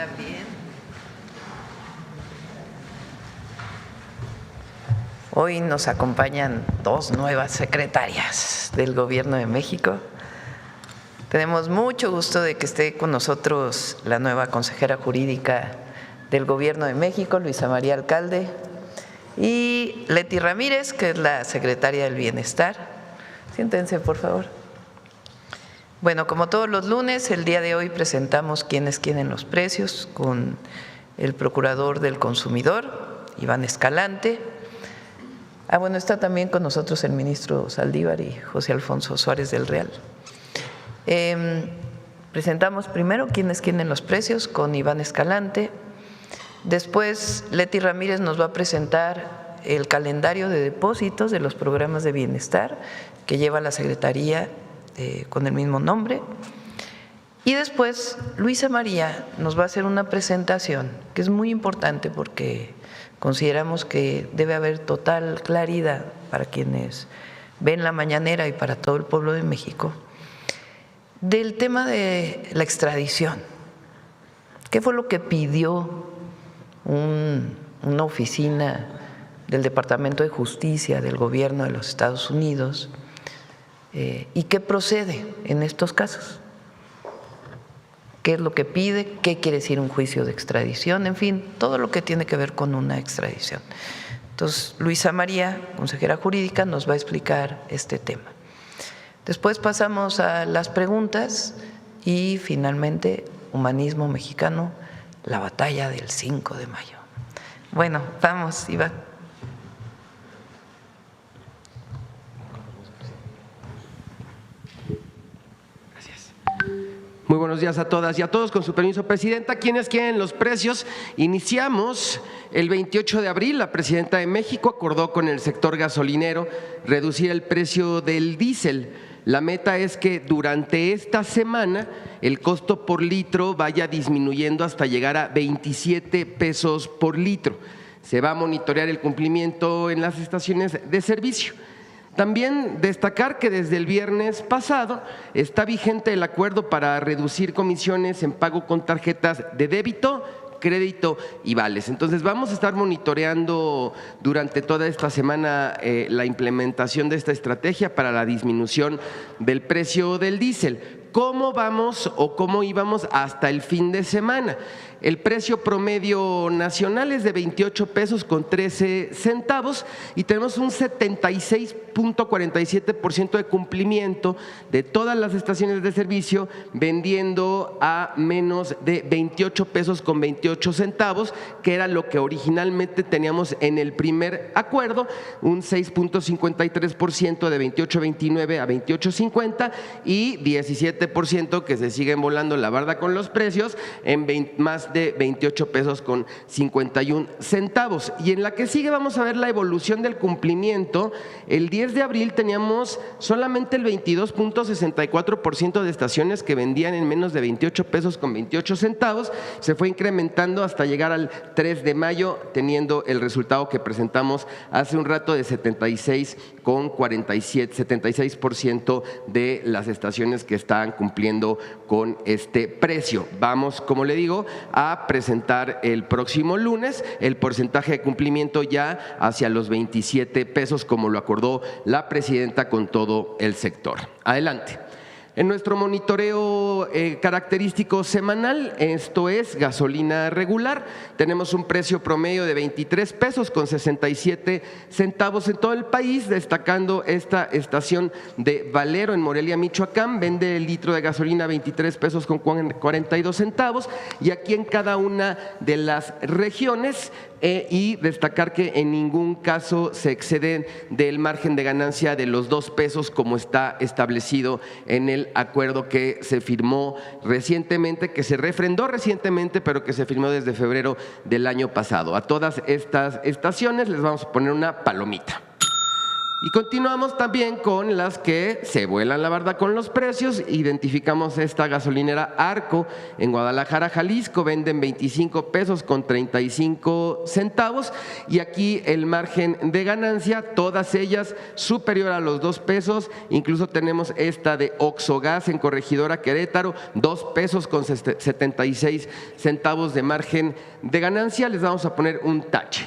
también. Hoy nos acompañan dos nuevas secretarias del Gobierno de México. Tenemos mucho gusto de que esté con nosotros la nueva consejera jurídica del Gobierno de México, Luisa María Alcalde, y Leti Ramírez, que es la secretaria del Bienestar. Siéntense, por favor. Bueno, como todos los lunes, el día de hoy presentamos quiénes quieren los precios con el Procurador del Consumidor, Iván Escalante. Bueno, está también con nosotros el ministro Saldívar y José Alfonso Suárez del Real. Presentamos primero quiénes quieren los precios con Iván Escalante. Después, Leti Ramírez nos va a presentar el calendario de depósitos de los programas de bienestar que lleva la Secretaría con el mismo nombre. Y después, Luisa María nos va a hacer una presentación que es muy importante porque consideramos que debe haber total claridad para quienes ven la mañanera y para todo el pueblo de México del tema de la extradición. ¿Qué fue lo que pidió una oficina del Departamento de Justicia del Gobierno de los Estados Unidos y qué procede en estos casos? ¿Qué es lo que pide? ¿Qué quiere decir un juicio de extradición? En fin, todo lo que tiene que ver con una extradición. Entonces, Luisa María, consejera jurídica, nos va a explicar este tema. Después pasamos a las preguntas y finalmente, Humanismo Mexicano, la batalla del 5 de mayo. Bueno, vamos, Iván. Muy buenos días a todas y a todos. Con su permiso, Presidenta, ¿quiénes quieren los precios? Iniciamos el 28 de abril. La Presidenta de México acordó con el sector gasolinero reducir el precio del diésel. La meta es que durante esta semana el costo por litro vaya disminuyendo hasta llegar a 27 pesos por litro. Se va a monitorear el cumplimiento en las estaciones de servicio. También destacar que desde el viernes pasado está vigente el acuerdo para reducir comisiones en pago con tarjetas de débito, crédito y vales. Entonces vamos a estar monitoreando durante toda esta semana la implementación de esta estrategia para la disminución del precio del diésel. ¿Cómo vamos o cómo íbamos hasta el fin de semana? El precio promedio nacional es de 28 pesos con 13 centavos y tenemos un 76.47% de cumplimiento de todas las estaciones de servicio vendiendo a menos de 28 pesos con 28 centavos, que era lo que originalmente teníamos en el primer acuerdo, un 6.53% de 28.29 a 28.50 y 17% que se siguen volando la barda con los precios en más de 28 pesos con 51 centavos. Y en la que sigue vamos a ver la evolución del cumplimiento. El 10 de abril teníamos solamente el 22.64% de estaciones que vendían en menos de 28 pesos con 28 centavos. Se fue incrementando hasta llegar al 3 de mayo, teniendo el resultado que presentamos hace un rato de 76% de las estaciones que estaban cumpliendo con este precio. Vamos, como le digo, a presentar el próximo lunes el porcentaje de cumplimiento ya hacia los 27 pesos, como lo acordó la Presidenta con todo el sector. Adelante. En nuestro monitoreo característico semanal, esto es gasolina regular, tenemos un precio promedio de 23 pesos con 67 centavos en todo el país, destacando esta estación de Valero en Morelia, Michoacán, vende el litro de gasolina 23 pesos con 42 centavos y aquí en cada una de las regiones y destacar que en ningún caso se exceden del margen de ganancia de los 2 pesos como está establecido en el acuerdo que se firmó recientemente, que se refrendó recientemente, pero que se firmó desde febrero del año pasado. A todas estas estaciones les vamos a poner una palomita. Y continuamos también con las que se vuelan la barda con los precios. Identificamos esta gasolinera Arco en Guadalajara, Jalisco, venden 25 pesos con 35 centavos y aquí el margen de ganancia, todas ellas superior a los 2 pesos. Incluso tenemos esta de Oxogas en Corregidora Querétaro, 2 pesos con 76 centavos de margen de ganancia. Les vamos a poner un tache.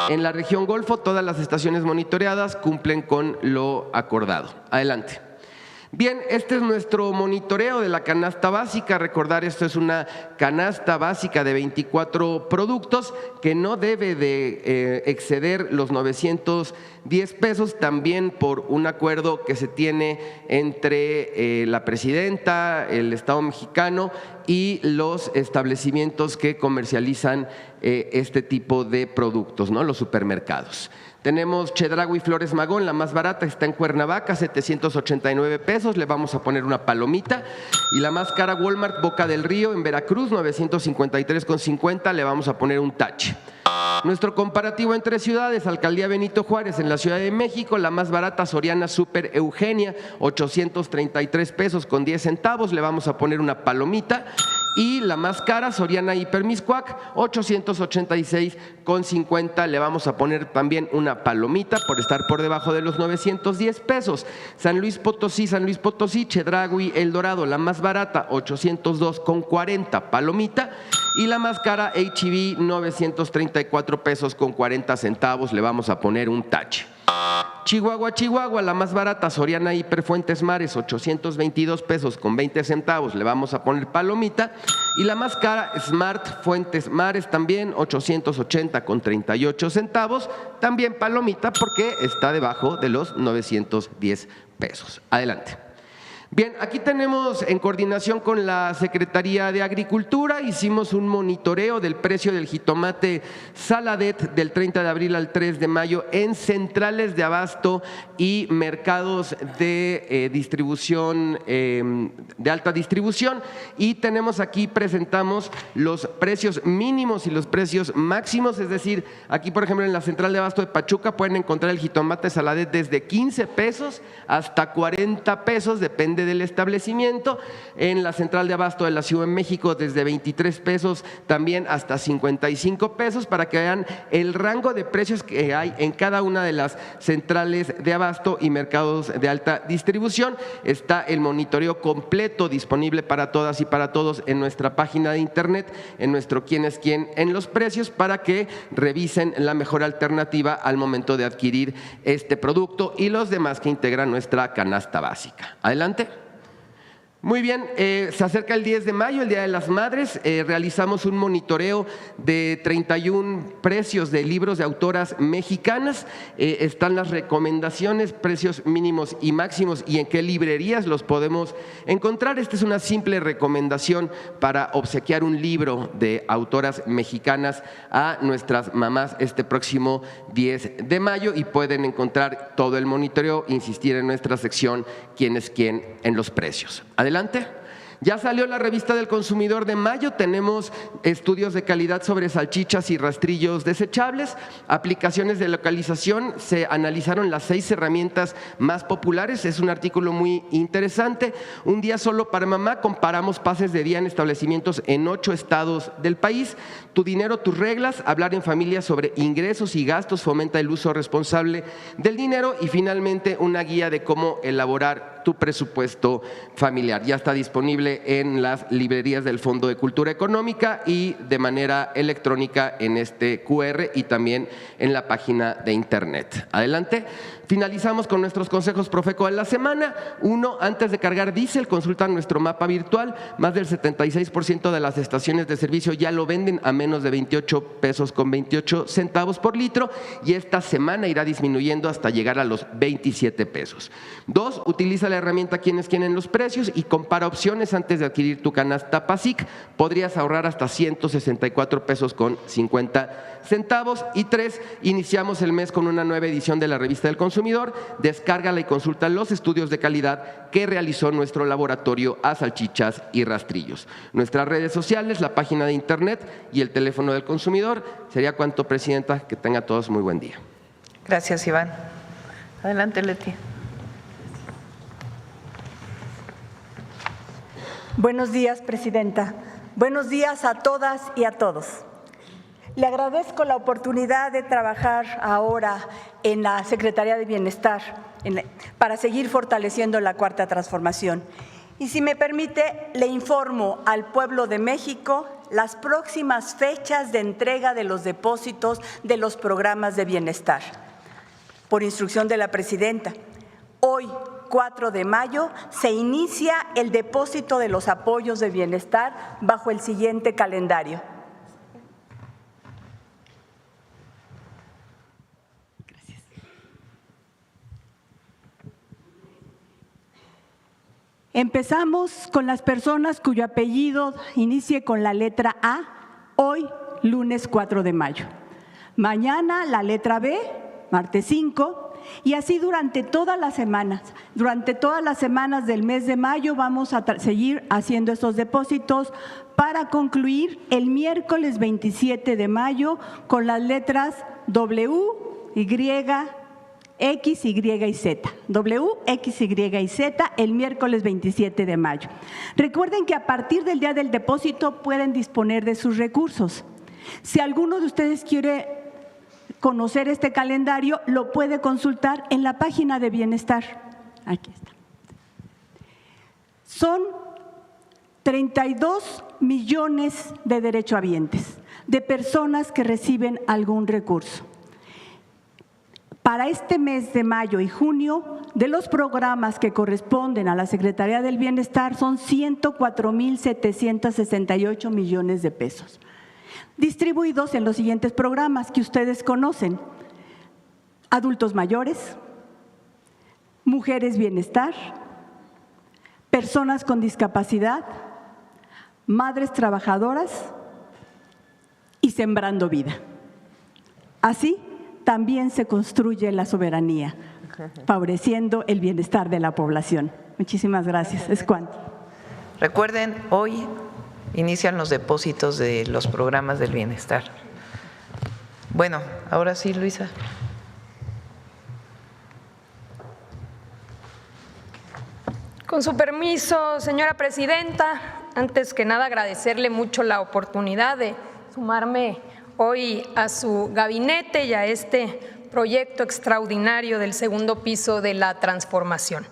En la región Golfo, todas las estaciones monitoreadas cumplen con lo acordado. Adelante. Bien, este es nuestro monitoreo de la canasta básica. Recordar, esto es una canasta básica de 24 productos que no debe de exceder los 910 pesos, también por un acuerdo que se tiene entre la presidenta, el Estado mexicano y los establecimientos que comercializan este tipo de productos, ¿no? Los supermercados. Tenemos Chedraui Flores Magón, la más barata, está en Cuernavaca, 789 pesos, le vamos a poner una palomita. Y la más cara, Walmart Boca del Río, en Veracruz, 953,50, le vamos a poner un tache. Nuestro comparativo entre ciudades, Alcaldía Benito Juárez en la Ciudad de México, la más barata, Soriana Super Eugenia, 833 pesos con 10 centavos, le vamos a poner una palomita. Y la más cara, Soriana Hiper Miscuac, 886,50, le vamos a poner también una palomita por estar por debajo de los 910 pesos. San Luis Potosí, Chedraui El Dorado, la más barata, 802,40, palomita. Y la más cara, H-E-B, 934 pesos con 40 centavos, le vamos a poner un tache. Chihuahua, la más barata, Soriana Hiper Fuentes Mares, 822 pesos con 20 centavos, le vamos a poner palomita. Y la más cara, Smart Fuentes Mares, también 880 con 38 centavos, también palomita porque está debajo de los 910 pesos. Adelante. Bien, aquí tenemos en coordinación con la Secretaría de Agricultura, hicimos un monitoreo del precio del jitomate Saladet del 30 de abril al 3 de mayo en centrales de abasto y mercados de distribución, de alta distribución, y tenemos aquí, presentamos los precios mínimos y los precios máximos, es decir, aquí por ejemplo en la central de abasto de Pachuca pueden encontrar el jitomate Saladet desde 15 pesos hasta 40 pesos, depende del establecimiento. En la central de abasto de la Ciudad de México desde 23 pesos también hasta 55 pesos, para que vean el rango de precios que hay en cada una de las centrales de abasto y mercados de alta distribución. Está el monitoreo completo disponible para todas y para todos en nuestra página de internet, en nuestro Quién es Quién en los precios, para que revisen la mejor alternativa al momento de adquirir este producto y los demás que integran nuestra canasta básica. Adelante. Muy bien, se acerca el 10 de mayo, el Día de las Madres. Realizamos un monitoreo de 31 precios de libros de autoras mexicanas. Están las recomendaciones, precios mínimos y máximos y en qué librerías los podemos encontrar. Esta es una simple recomendación para obsequiar un libro de autoras mexicanas a nuestras mamás este próximo 10 de mayo y pueden encontrar todo el monitoreo, insistir en nuestra sección Quién es Quién en los precios. Adelante. Ya salió la revista del consumidor de mayo, tenemos estudios de calidad sobre salchichas y rastrillos desechables, aplicaciones de localización, se analizaron las 6 herramientas más populares, es un artículo muy interesante. Un día solo para mamá, comparamos pases de día en establecimientos en 8 estados del país. Tu dinero, tus reglas, hablar en familia sobre ingresos y gastos, fomenta el uso responsable del dinero y finalmente una guía de cómo elaborar tu presupuesto familiar. Ya está disponible en las librerías del Fondo de Cultura Económica y de manera electrónica en este QR y también en la página de internet. Adelante. Finalizamos con nuestros consejos Profeco de la semana. 1. Antes de cargar diésel, consulta nuestro mapa virtual. Más del 76% de las estaciones de servicio ya lo venden a menos de 28 pesos con 28 centavos por litro y esta semana irá disminuyendo hasta llegar a los 27 pesos. 2. Utiliza la herramienta Quién es Quién en los precios y compara opciones antes de adquirir tu canasta PASIC. Podrías ahorrar hasta 164 pesos con 50 centavos. Y 3. Iniciamos el mes con una nueva edición de la revista del consumidor. Descárgala y consulta los estudios de calidad que realizó nuestro laboratorio a salchichas y rastrillos. Nuestras redes sociales, la página de internet y el teléfono del consumidor. Sería cuanto, Presidenta. Que tenga todos muy buen día. Gracias, Iván. Adelante, Leti. Buenos días, Presidenta. Buenos días a todas y a todos. Le agradezco la oportunidad de trabajar ahora en la Secretaría de Bienestar para seguir fortaleciendo la Cuarta Transformación. Y si me permite, le informo al pueblo de México las próximas fechas de entrega de los depósitos de los programas de bienestar. Por instrucción de la Presidenta, hoy, 4 de mayo, se inicia el depósito de los apoyos de bienestar bajo el siguiente calendario. Gracias. Empezamos con las personas cuyo apellido inicie con la letra A, hoy, lunes 4 de mayo. Mañana la letra B, martes 5, y así durante todas las semanas. Durante todas las semanas del mes de mayo vamos a seguir haciendo estos depósitos para concluir el miércoles 27 de mayo con las letras W, Y, X, Y y Z. W, X, Y y Z el miércoles 27 de mayo. Recuerden que a partir del día del depósito pueden disponer de sus recursos. Si alguno de ustedes quiere conocer este calendario, lo puede consultar en la página de Bienestar. Aquí está. Son 32 millones de derechohabientes, de personas que reciben algún recurso. Para este mes de mayo y junio, de los programas que corresponden a la Secretaría del Bienestar son 104,768 millones de pesos, distribuidos en los siguientes programas que ustedes conocen: adultos mayores, mujeres bienestar, personas con discapacidad, madres trabajadoras y sembrando vida. Así también se construye la soberanía, favoreciendo el bienestar de la población. Muchísimas gracias. Es cuanto. Recuerden, hoy inician los depósitos de los programas del bienestar. Bueno, ahora sí, Luisa. Con su permiso, señora presidenta, antes que nada agradecerle mucho la oportunidad de sumarme hoy a su gabinete y a este proyecto extraordinario del segundo piso de la transformación.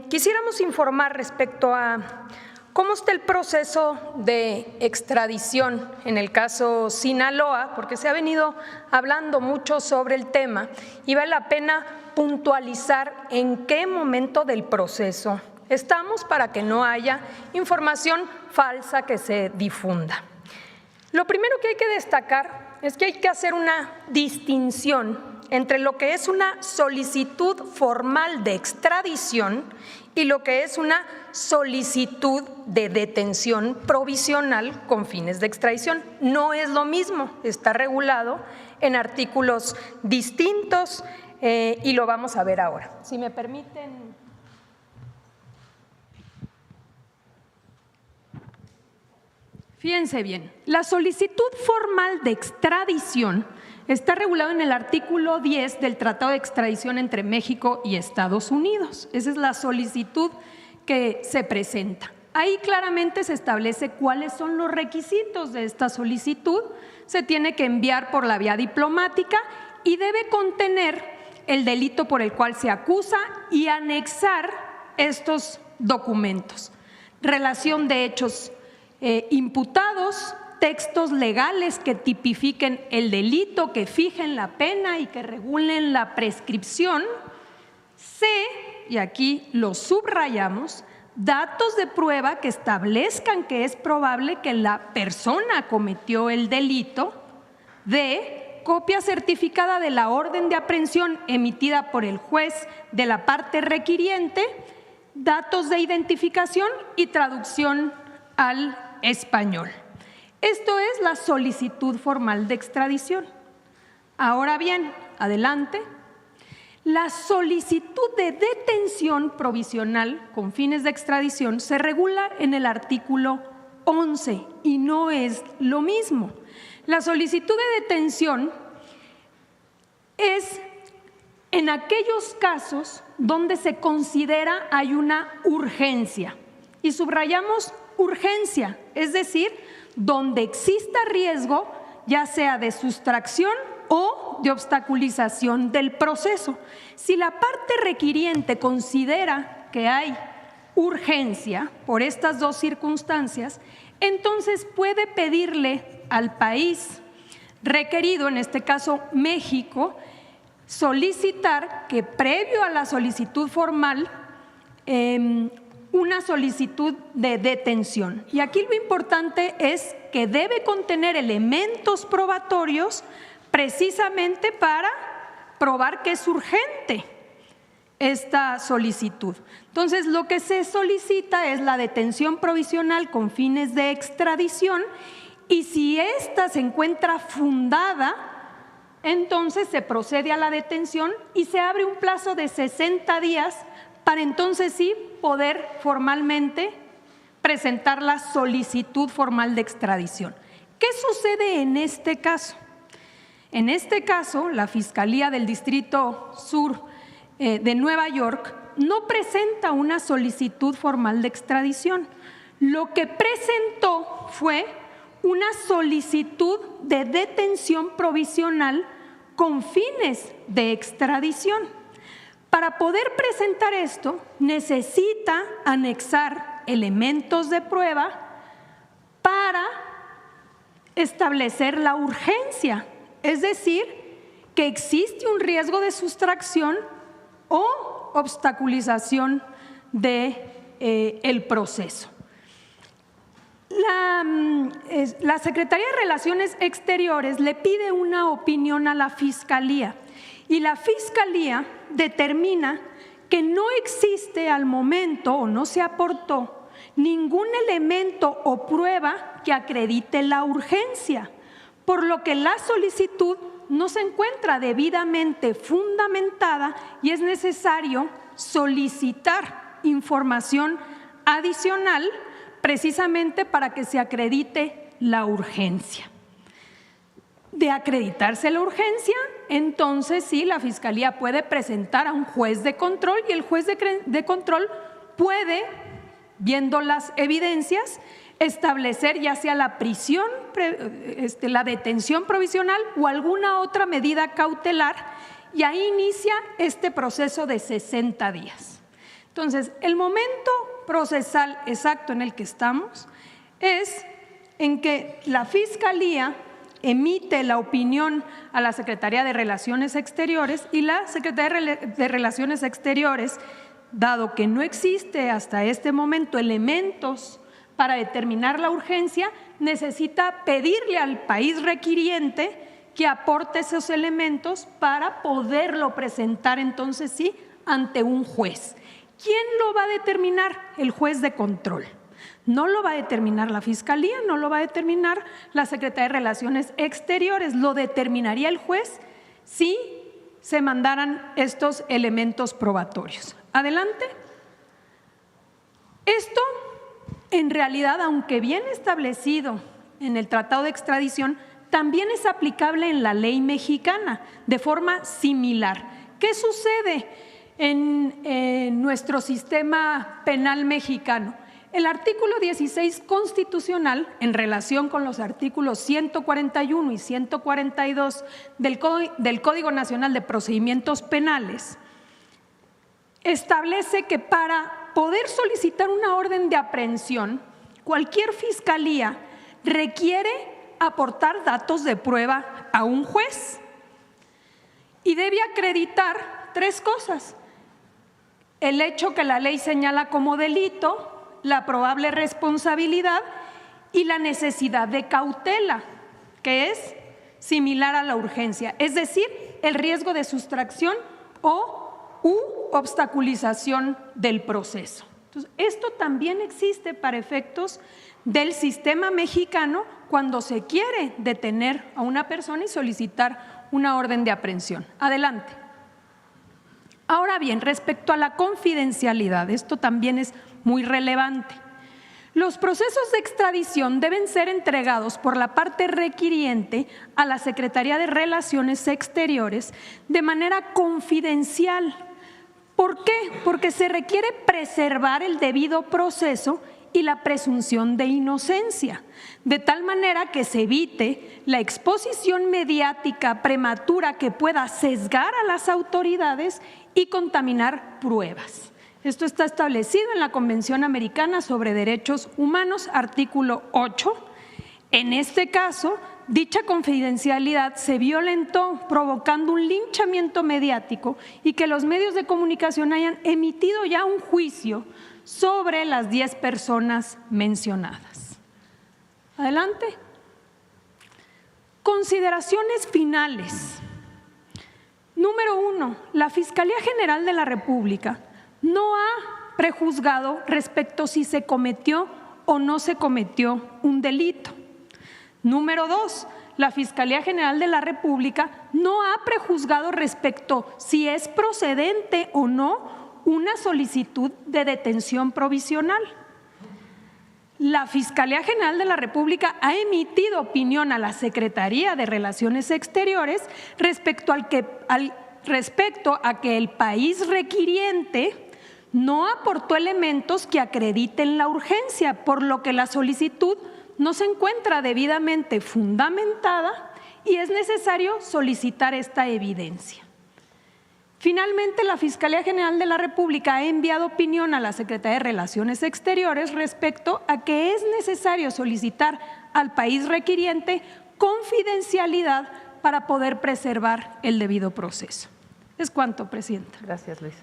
Quisiéramos informar respecto a ¿cómo está el proceso de extradición en el caso Sinaloa? Porque se ha venido hablando mucho sobre el tema y vale la pena puntualizar en qué momento del proceso estamos para que no haya información falsa que se difunda. Lo primero que hay que destacar es que hay que hacer una distinción entre lo que es una solicitud formal de extradición y lo que es una solicitud de detención provisional con fines de extradición. No es lo mismo, está regulado en artículos distintos y lo vamos a ver ahora. Si me permiten. Fíjense bien, la solicitud formal de extradición está regulado en el artículo 10 del Tratado de Extradición entre México y Estados Unidos. Esa es la solicitud que se presenta. Ahí claramente se establece cuáles son los requisitos de esta solicitud. Se tiene que enviar por la vía diplomática y debe contener el delito por el cual se acusa y anexar estos documentos. Relación de hechos imputados, textos legales que tipifiquen el delito, que fijen la pena y que regulen la prescripción. C, y aquí lo subrayamos, datos de prueba que establezcan que es probable que la persona cometió el delito. D, copia certificada de la orden de aprehensión emitida por el juez de la parte requiriente, datos de identificación y traducción al español. Esto es la solicitud formal de extradición. Ahora bien, adelante. La solicitud de detención provisional con fines de extradición se regula en el artículo 11 y no es lo mismo. La solicitud de detención es en aquellos casos donde se considera hay una urgencia. Y subrayamos urgencia, es decir, donde exista riesgo, ya sea de sustracción o de obstaculización del proceso. Si la parte requiriente considera que hay urgencia por estas dos circunstancias, entonces puede pedirle al país requerido, en este caso México, solicitar que previo a la solicitud formal, una solicitud de detención. Y aquí lo importante es que debe contener elementos probatorios precisamente para probar que es urgente esta solicitud. Entonces, lo que se solicita es la detención provisional con fines de extradición, y si ésta se encuentra fundada, entonces se procede a la detención y se abre un plazo de 60 días para entonces sí poder formalmente presentar la solicitud formal de extradición. ¿Qué sucede en este caso? En este caso, la Fiscalía del Distrito Sur de Nueva York no presenta una solicitud formal de extradición. Lo que presentó fue una solicitud de detención provisional con fines de extradición. Para poder presentar esto, necesita anexar elementos de prueba para establecer la urgencia, es decir, que existe un riesgo de sustracción o obstaculización del proceso. La Secretaría de Relaciones Exteriores le pide una opinión a la Fiscalía, y la Fiscalía determina que no existe al momento o no se aportó ningún elemento o prueba que acredite la urgencia, por lo que la solicitud no se encuentra debidamente fundamentada y es necesario solicitar información adicional precisamente para que se acredite la urgencia. De acreditarse la urgencia, entonces sí, la Fiscalía puede presentar a un juez de control, y el juez de control puede, viendo las evidencias, establecer ya sea la prisión, la detención provisional o alguna otra medida cautelar, y ahí inicia este proceso de 60 días. Entonces, el momento procesal exacto en el que estamos es en que la Fiscalía emite la opinión a la Secretaría de Relaciones Exteriores, y la Secretaría de Relaciones Exteriores, dado que no existe hasta este momento elementos para determinar la urgencia, necesita pedirle al país requiriente que aporte esos elementos para poderlo presentar entonces sí ante un juez. ¿Quién lo va a determinar? El juez de control. No lo va a determinar la Fiscalía, no lo va a determinar la Secretaría de Relaciones Exteriores, lo determinaría el juez si se mandaran estos elementos probatorios. Adelante. Esto, en realidad, aunque bien establecido en el Tratado de Extradición, también es aplicable en la ley mexicana de forma similar. ¿Qué sucede en nuestro sistema penal mexicano? El artículo 16 constitucional, en relación con los artículos 141 y 142 del Código Nacional de Procedimientos Penales, establece que para poder solicitar una orden de aprehensión, cualquier fiscalía requiere aportar datos de prueba a un juez y debe acreditar 3 cosas: el hecho que la ley señala como delito, la probable responsabilidad y la necesidad de cautela, que es similar a la urgencia, es decir, el riesgo de sustracción u obstaculización del proceso. Entonces, esto también existe para efectos del sistema mexicano cuando se quiere detener a una persona y solicitar una orden de aprehensión. Adelante. Ahora bien, respecto a la confidencialidad, esto también es muy relevante. Los procesos de extradición deben ser entregados por la parte requiriente a la Secretaría de Relaciones Exteriores de manera confidencial. ¿Por qué? Porque se requiere preservar el debido proceso y la presunción de inocencia, de tal manera que se evite la exposición mediática prematura que pueda sesgar a las autoridades y contaminar pruebas. Esto está establecido en la Convención Americana sobre Derechos Humanos, artículo 8. En este caso, dicha confidencialidad se violentó, provocando un linchamiento mediático y que los medios de comunicación hayan emitido ya un juicio sobre las 10 personas mencionadas. Adelante. Consideraciones finales. Número 1. La Fiscalía General de la República no ha prejuzgado respecto si se cometió o no se cometió un delito. Número 2. La Fiscalía General de la República no ha prejuzgado respecto si es procedente o no una solicitud de detención provisional. La Fiscalía General de la República ha emitido opinión a la Secretaría de Relaciones Exteriores respecto a que el país requiriente no aportó elementos que acrediten la urgencia, por lo que la solicitud no se encuentra debidamente fundamentada y es necesario solicitar esta evidencia. Finalmente, la Fiscalía General de la República ha enviado opinión a la Secretaría de Relaciones Exteriores respecto a que es necesario solicitar al país requiriente confidencialidad para poder preservar el debido proceso. Es cuanto, Presidenta. Gracias, Luisa.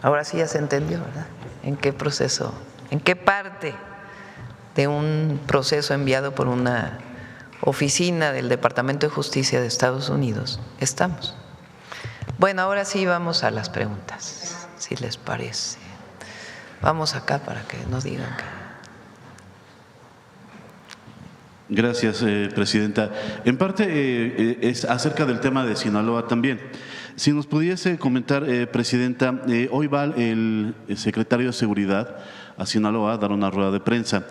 Ahora sí ya se entendió, ¿verdad? ¿En qué proceso, en qué parte de un proceso enviado por una oficina del Departamento de Justicia de Estados Unidos estamos? Bueno, ahora sí vamos a las preguntas, si les parece. Vamos acá para que nos digan qué. Gracias, Presidenta. En parte es acerca del tema de Sinaloa también. Si nos pudiese comentar, Presidenta, hoy va el secretario de Seguridad a Sinaloa a dar una rueda de prensa.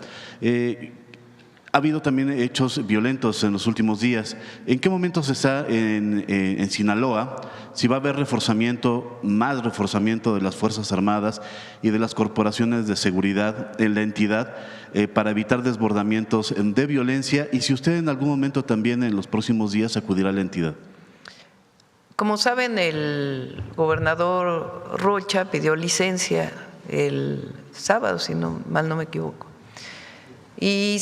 Ha habido también hechos violentos en los últimos días. ¿En qué momento se está en Sinaloa? Si va a haber más reforzamiento de las Fuerzas Armadas y de las corporaciones de seguridad en la entidad para evitar desbordamientos de violencia, y si usted en algún momento también en los próximos días acudirá a la entidad. Como saben, el gobernador Rocha pidió licencia el sábado, si mal no me equivoco. Y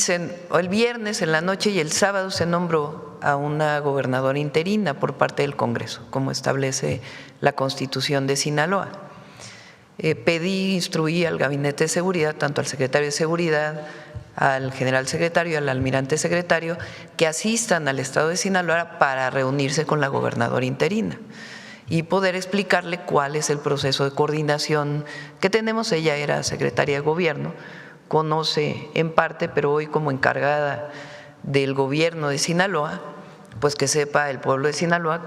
el viernes en la noche y el sábado se nombró a una gobernadora interina por parte del Congreso, como establece la Constitución de Sinaloa. Instruí al Gabinete de Seguridad, tanto al secretario de Seguridad, al general secretario y al almirante secretario, que asistan al estado de Sinaloa para reunirse con la gobernadora interina y poder explicarle cuál es el proceso de coordinación que tenemos. Ella era secretaria de Gobierno, conoce en parte, pero hoy como encargada del gobierno de Sinaloa, pues que sepa el pueblo de Sinaloa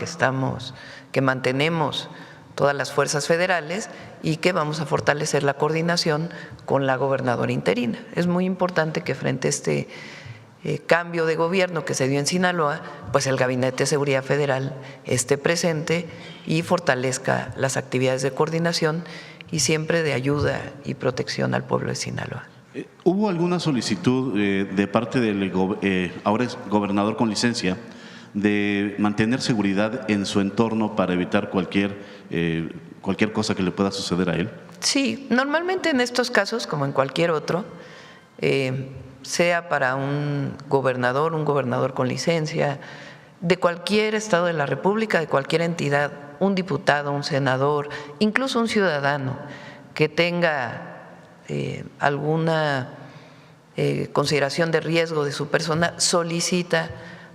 que mantenemos todas las fuerzas federales y que vamos a fortalecer la coordinación con la gobernadora interina. Es muy importante que frente a este cambio de gobierno que se dio en Sinaloa, pues el Gabinete de Seguridad Federal esté presente y fortalezca las actividades de coordinación y siempre de ayuda y protección al pueblo de Sinaloa. ¿Hubo alguna solicitud de parte del ahora es gobernador con licencia de mantener seguridad en su entorno para evitar cualquier cosa que le pueda suceder a él? Sí, normalmente en estos casos, como en cualquier otro, sea para un gobernador con licencia, de cualquier estado de la República, de cualquier entidad, un diputado, un senador, incluso un ciudadano que tenga alguna consideración de riesgo de su persona, solicita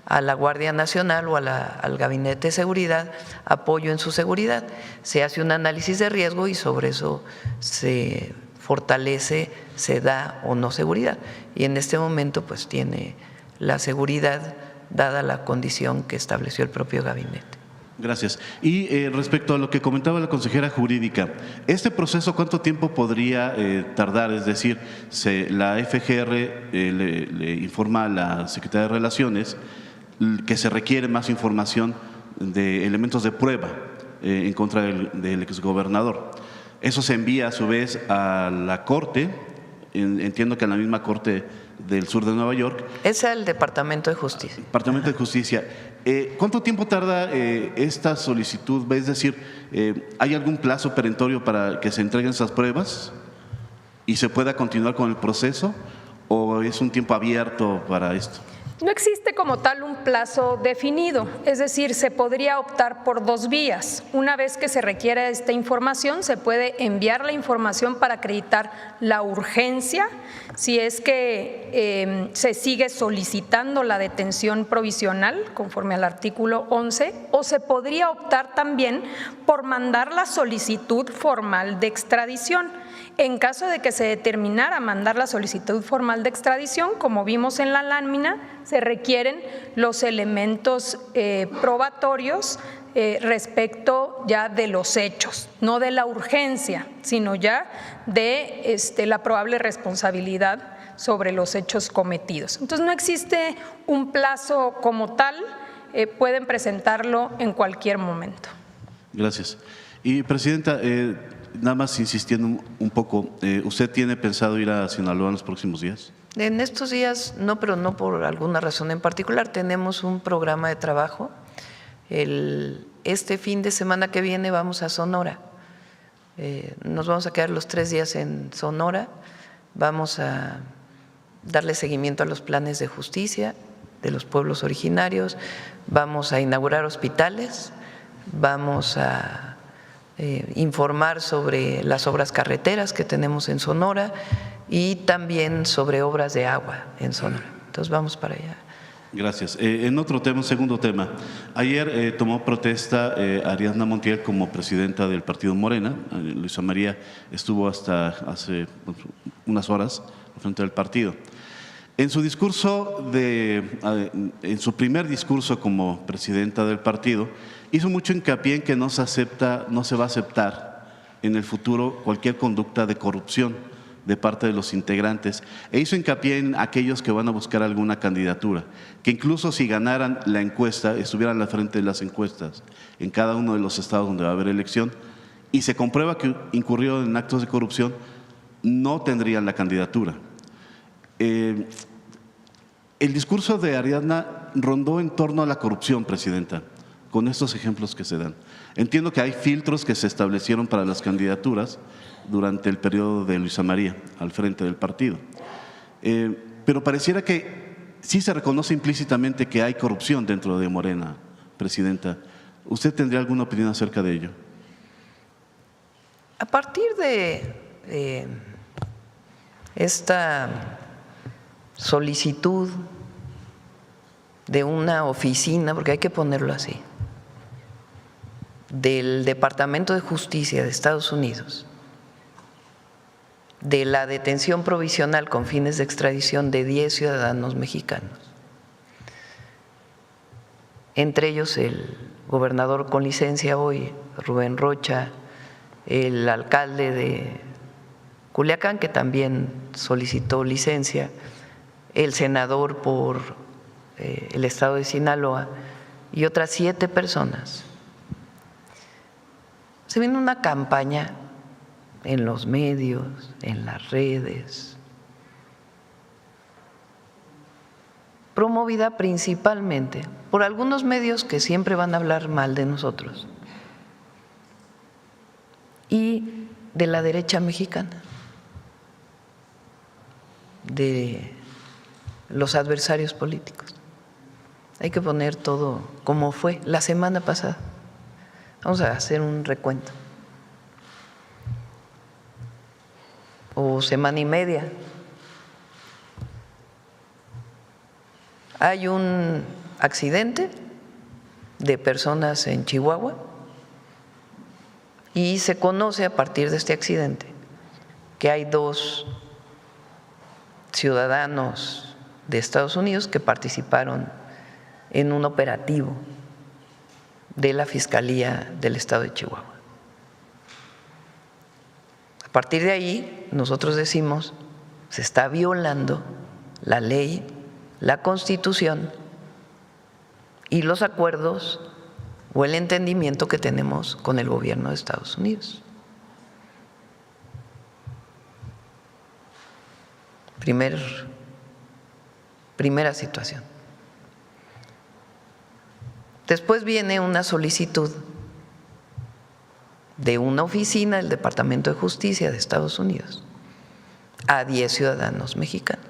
a la Guardia Nacional o al Gabinete de Seguridad apoyo en su seguridad. Se hace un análisis de riesgo y sobre eso se fortalece, se da o no seguridad. Y en este momento pues tiene la seguridad dada la condición que estableció el propio gabinete. Gracias. Y respecto a lo que comentaba la consejera jurídica, ¿este proceso cuánto tiempo podría tardar? Es decir, la FGR le informa a la Secretaría de Relaciones que se requiere más información de elementos de prueba en contra del exgobernador. Eso se envía a su vez a la Corte, entiendo que a la misma Corte del Sur de Nueva York. Es el Departamento de Justicia. Departamento de Justicia. ¿Cuánto tiempo tarda esta solicitud? Es decir, ¿hay algún plazo perentorio para que se entreguen esas pruebas y se pueda continuar con el proceso? ¿O es un tiempo abierto para esto? No existe como tal un plazo definido, es decir, se podría optar por dos vías. Una vez que se requiera esta información, se puede enviar la información para acreditar la urgencia, si es que se sigue solicitando la detención provisional conforme al artículo 11, o se podría optar también por mandar la solicitud formal de extradición. En caso de que se determinara mandar la solicitud formal de extradición, como vimos en la lámina, se requieren los elementos probatorios respecto ya de los hechos, no de la urgencia, sino ya de la probable responsabilidad sobre los hechos cometidos. Entonces no existe un plazo como tal, pueden presentarlo en cualquier momento. Gracias. Y Presidenta, nada más insistiendo un poco, ¿usted tiene pensado ir a Sinaloa en los próximos días? En estos días no, pero no por alguna razón en particular. Tenemos un programa de trabajo. Este fin de semana que viene vamos a Sonora. Nos vamos a quedar los 3 días en Sonora. Vamos a darle seguimiento a los planes de justicia de los pueblos originarios. Vamos a inaugurar hospitales. Vamos a informar sobre las obras carreteras que tenemos en Sonora y también sobre obras de agua en Sonora. Entonces vamos para allá. Gracias. En otro tema, un segundo tema. Ayer tomó protesta Ariadna Montiel como presidenta del partido Morena. Luisa María estuvo hasta hace unas horas frente al partido. En su discurso, en su primer discurso como presidenta del partido, hizo mucho hincapié en que no se va a aceptar en el futuro cualquier conducta de corrupción de parte de los integrantes, e hizo hincapié en aquellos que van a buscar alguna candidatura, que incluso si ganaran la encuesta, estuvieran al frente de las encuestas en cada uno de los estados donde va a haber elección, y se comprueba que incurrieron en actos de corrupción, no tendrían la candidatura. El discurso de Ariadna rondó en torno a la corrupción, Presidenta, con estos ejemplos que se dan. Entiendo que hay filtros que se establecieron para las candidaturas durante el periodo de Luisa María al frente del partido, pero pareciera que sí se reconoce implícitamente que hay corrupción dentro de Morena, Presidenta. ¿Usted tendría alguna opinión acerca de ello? A partir de esta solicitud de una oficina, porque hay que ponerlo así, del Departamento de Justicia de Estados Unidos, de la detención provisional con fines de extradición de 10 ciudadanos mexicanos, entre ellos el gobernador con licencia hoy, Rubén Rocha, el alcalde de Culiacán, que también solicitó licencia, el senador por el estado de Sinaloa y otras 7 personas. Se viene una campaña en los medios, en las redes, promovida principalmente por algunos medios que siempre van a hablar mal de nosotros y de la derecha mexicana, de los adversarios políticos. Hay que poner todo como fue la semana pasada. Vamos a hacer un recuento. O semana y media. Hay un accidente de personas en Chihuahua y se conoce a partir de este accidente que hay 2 ciudadanos de Estados Unidos que participaron en un operativo de la Fiscalía del Estado de Chihuahua. A partir de ahí, nosotros decimos, se está violando la ley, la Constitución y los acuerdos o el entendimiento que tenemos con el gobierno de Estados Unidos. Primera situación. Después viene una solicitud de una oficina del Departamento de Justicia de Estados Unidos a 10 ciudadanos mexicanos.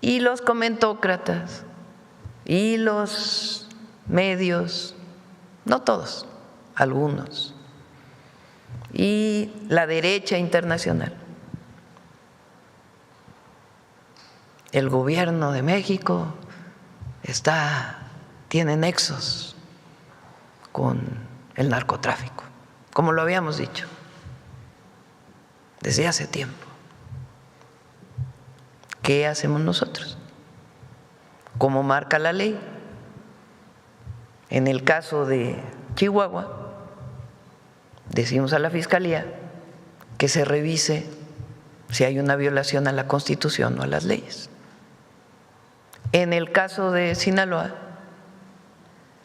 Y los comentócratas y los medios, no todos, algunos, y la derecha internacional, el gobierno de México tiene nexos con el narcotráfico, como lo habíamos dicho desde hace tiempo. ¿Qué hacemos nosotros? Como marca la ley, en el caso de Chihuahua, decimos a la Fiscalía que se revise si hay una violación a la Constitución o a las leyes. En el caso de Sinaloa,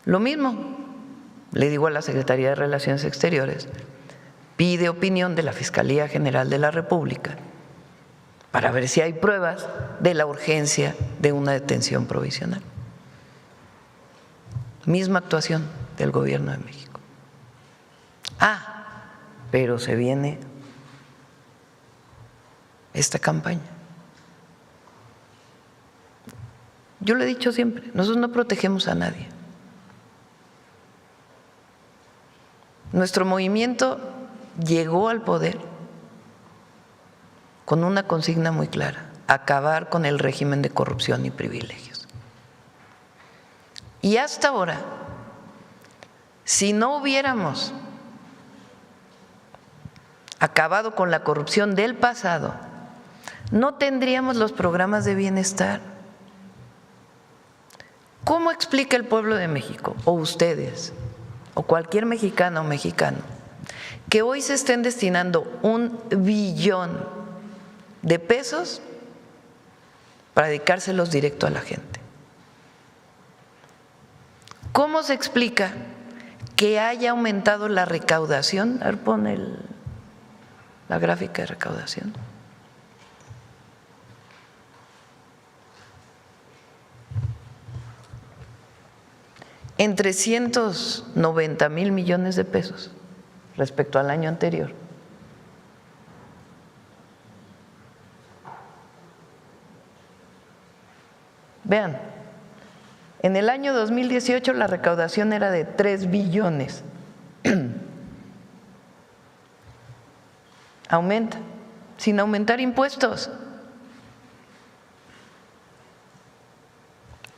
lo mismo, le digo a la Secretaría de Relaciones Exteriores, pide opinión de la Fiscalía General de la República para ver si hay pruebas de la urgencia de una detención provisional. Misma actuación del Gobierno de México. Pero se viene esta campaña. Yo lo he dicho siempre, nosotros no protegemos a nadie. Nuestro movimiento llegó al poder con una consigna muy clara: acabar con el régimen de corrupción y privilegios. Y hasta ahora, si no hubiéramos acabado con la corrupción del pasado, no tendríamos los programas de bienestar. ¿Cómo explica el pueblo de México, o ustedes, o cualquier mexicana o mexicano, que hoy se estén destinando 1 billón de pesos para dedicárselos directo a la gente? ¿Cómo se explica que haya aumentado la recaudación? A ver, pon la gráfica de recaudación. En 390,000 millones de pesos respecto al año anterior. Vean, en el año 2018 la recaudación era de 3 billones. Aumenta, sin aumentar impuestos.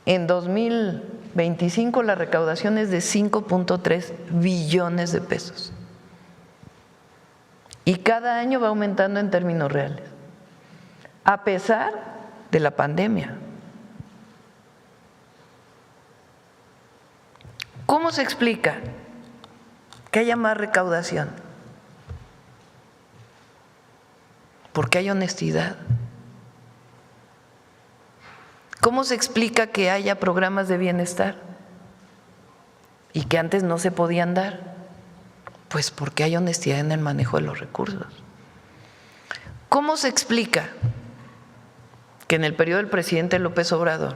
En 2025 la recaudación es de 5.3 billones de pesos. Y cada año va aumentando en términos reales, a pesar de la pandemia. ¿Cómo se explica que haya más recaudación? Porque hay honestidad. ¿Cómo se explica que haya programas de bienestar y que antes no se podían dar? Pues porque hay honestidad en el manejo de los recursos. ¿Cómo se explica que en el periodo del presidente López Obrador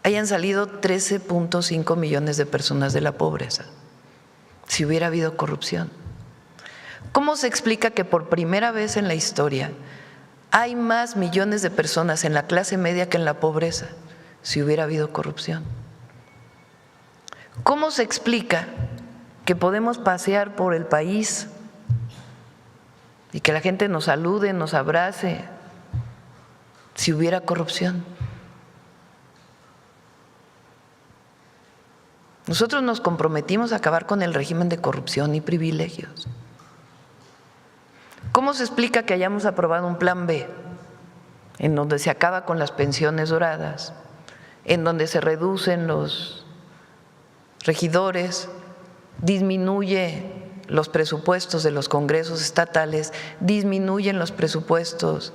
hayan salido 13.5 millones de personas de la pobreza si hubiera habido corrupción? ¿Cómo se explica que por primera vez en la historia hay más millones de personas en la clase media que en la pobreza si hubiera habido corrupción? ¿Cómo se explica que podemos pasear por el país y que la gente nos salude, nos abrace si hubiera corrupción? Nosotros nos comprometimos a acabar con el régimen de corrupción y privilegios. ¿Cómo se explica que hayamos aprobado un plan B en donde se acaba con las pensiones doradas, en donde se reducen los regidores, disminuye los presupuestos de los congresos estatales, disminuyen los presupuestos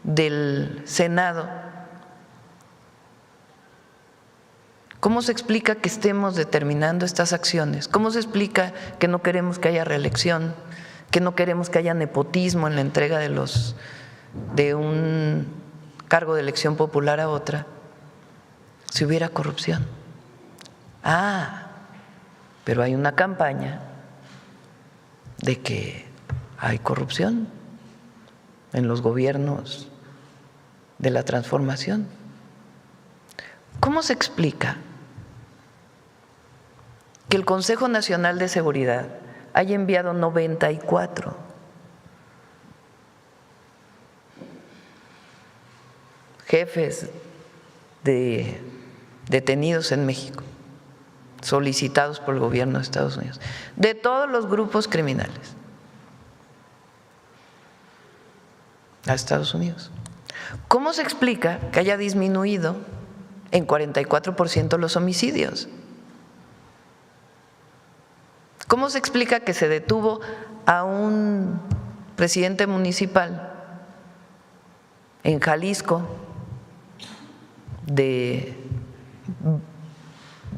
del Senado. ¿Cómo se explica que estemos determinando estas acciones? ¿Cómo se explica que no queremos que haya reelección, que no queremos que haya nepotismo en la entrega de un cargo de elección popular a otra, si hubiera corrupción? Pero hay una campaña de que hay corrupción en los gobiernos de la transformación. ¿Cómo se explica que el Consejo Nacional de Seguridad haya enviado 94 jefes de detenidos en México, solicitados por el gobierno de Estados Unidos, de todos los grupos criminales, a Estados Unidos? ¿Cómo se explica que haya disminuido en 44% los homicidios? ¿Cómo se explica que se detuvo a un presidente municipal en Jalisco de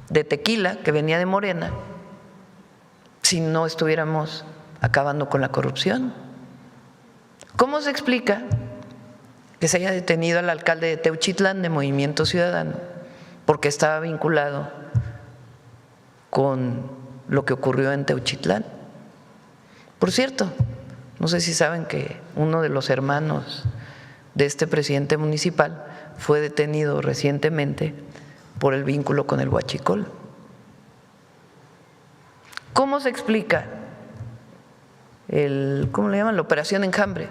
Tequila, que venía de Morena, si no estuviéramos acabando con la corrupción? ¿Cómo se explica que se haya detenido al alcalde de Teuchitlán de Movimiento Ciudadano porque estaba vinculado con lo que ocurrió en Teuchitlán? Por cierto, no sé si saben que uno de los hermanos de este presidente municipal fue detenido recientemente por el vínculo con el huachicol. ¿Cómo se explica ¿cómo le llaman? La operación Enjambre,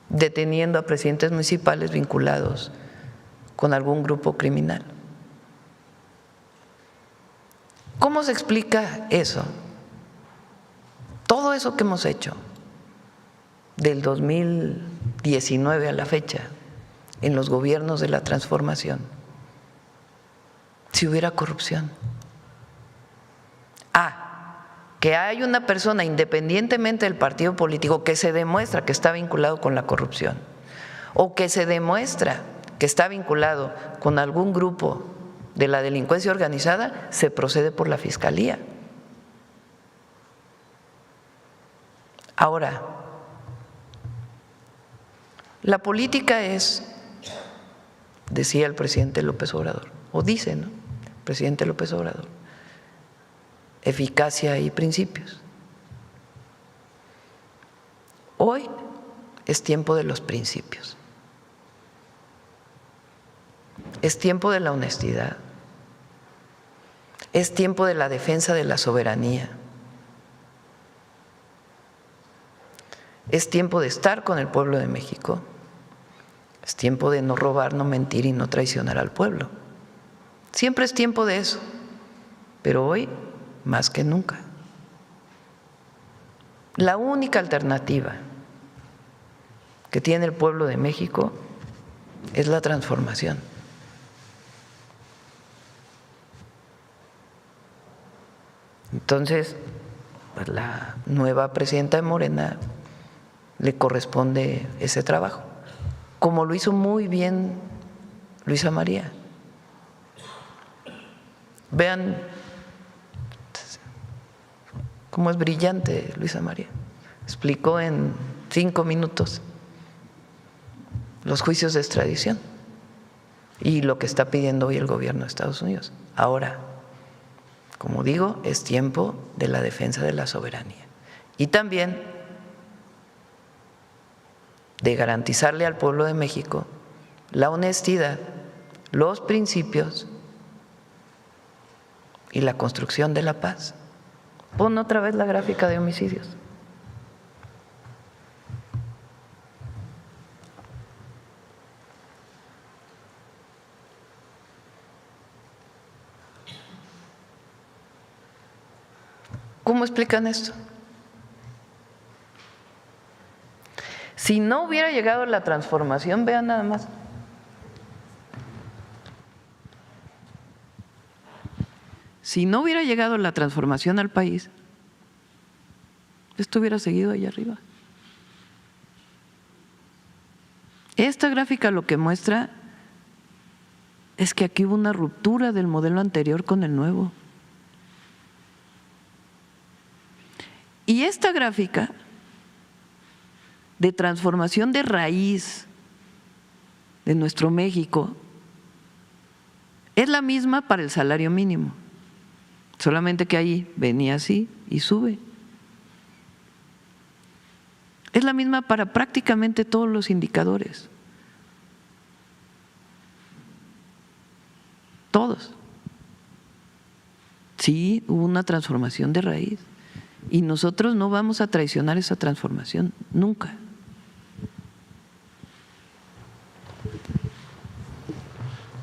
deteniendo a presidentes municipales vinculados con algún grupo criminal? ¿Cómo se explica eso? Todo eso que hemos hecho del 2019 a la fecha en los gobiernos de la transformación, si hubiera corrupción. Que hay una persona, independientemente del partido político, que se demuestra que está vinculado con la corrupción o que se demuestra que está vinculado con algún grupo de la delincuencia organizada, se procede por la Fiscalía. Ahora, la política es, decía el presidente López Obrador, o dice, ¿no?, el presidente López Obrador, eficacia y principios. Hoy es tiempo de los principios, es tiempo de la honestidad, es tiempo de la defensa de la soberanía, es tiempo de estar con el pueblo de México, es tiempo de no robar, no mentir y no traicionar al pueblo. Siempre es tiempo de eso, pero hoy más que nunca. La única alternativa que tiene el pueblo de México es la transformación. Entonces, pues la nueva presidenta de Morena le corresponde ese trabajo, como lo hizo muy bien Luisa María. Vean cómo es brillante Luisa María. Explicó en 5 minutos los juicios de extradición y lo que está pidiendo hoy el gobierno de Estados Unidos. Ahora, como digo, es tiempo de la defensa de la soberanía y también de garantizarle al pueblo de México la honestidad, los principios y la construcción de la paz. Pon otra vez la gráfica de homicidios. ¿Cómo explican esto? Si no hubiera llegado la transformación, vean nada más. si no hubiera llegado la transformación al país, esto hubiera seguido allá arriba. Esta gráfica lo que muestra es que aquí hubo una ruptura del modelo anterior con el nuevo. Y esta gráfica de transformación de raíz de nuestro México es la misma para el salario mínimo, solamente que ahí venía así y sube. Es la misma para prácticamente todos los indicadores. Todos. Sí, hubo una transformación de raíz y nosotros no vamos a traicionar esa transformación, nunca.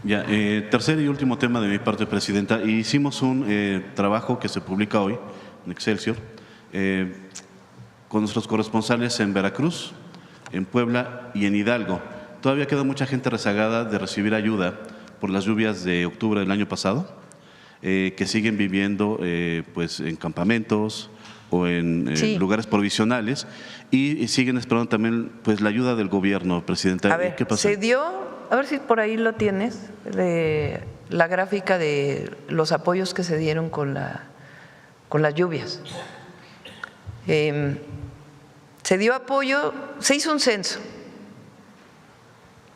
Ya, tercer y último tema de mi parte, Presidenta. Hicimos un trabajo que se publica hoy en Excelsior con nuestros corresponsales en Veracruz, en Puebla y en Hidalgo. Todavía queda mucha gente rezagada de recibir ayuda por las lluvias de octubre del año pasado, que siguen viviendo pues en campamentos o en lugares provisionales y siguen esperando también pues la ayuda del gobierno, Presidenta. A ver, ¿qué pasó? se dio, a ver si por ahí lo tienes, de la gráfica de los apoyos que se dieron con las lluvias. Se dio apoyo, se hizo un censo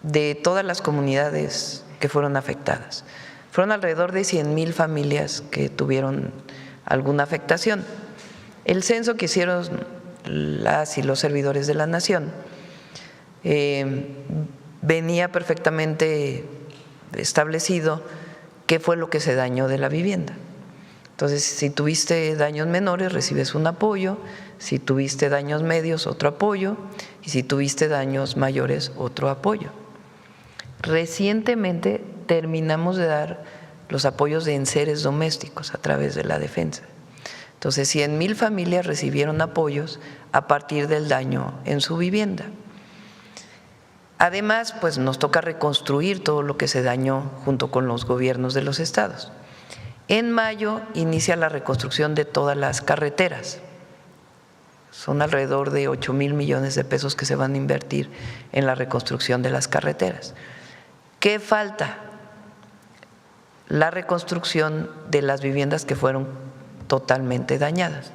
de todas las comunidades que fueron afectadas. Fueron alrededor de 100,000 familias que tuvieron alguna afectación. El censo que hicieron las y los servidores de la Nación venía perfectamente establecido qué fue lo que se dañó de la vivienda. Entonces, si tuviste daños menores, recibes un apoyo, si tuviste daños medios, otro apoyo, y si tuviste daños mayores, otro apoyo. Recientemente terminamos de dar los apoyos de enseres domésticos a través de la defensa. Entonces, 100,000 familias recibieron apoyos a partir del daño en su vivienda. Además, pues nos toca reconstruir todo lo que se dañó junto con los gobiernos de los estados. En mayo inicia la reconstrucción de todas las carreteras. Son alrededor de 8,000 millones de pesos que se van a invertir en la reconstrucción de las carreteras. ¿Qué falta? La reconstrucción de las viviendas que fueron totalmente dañadas.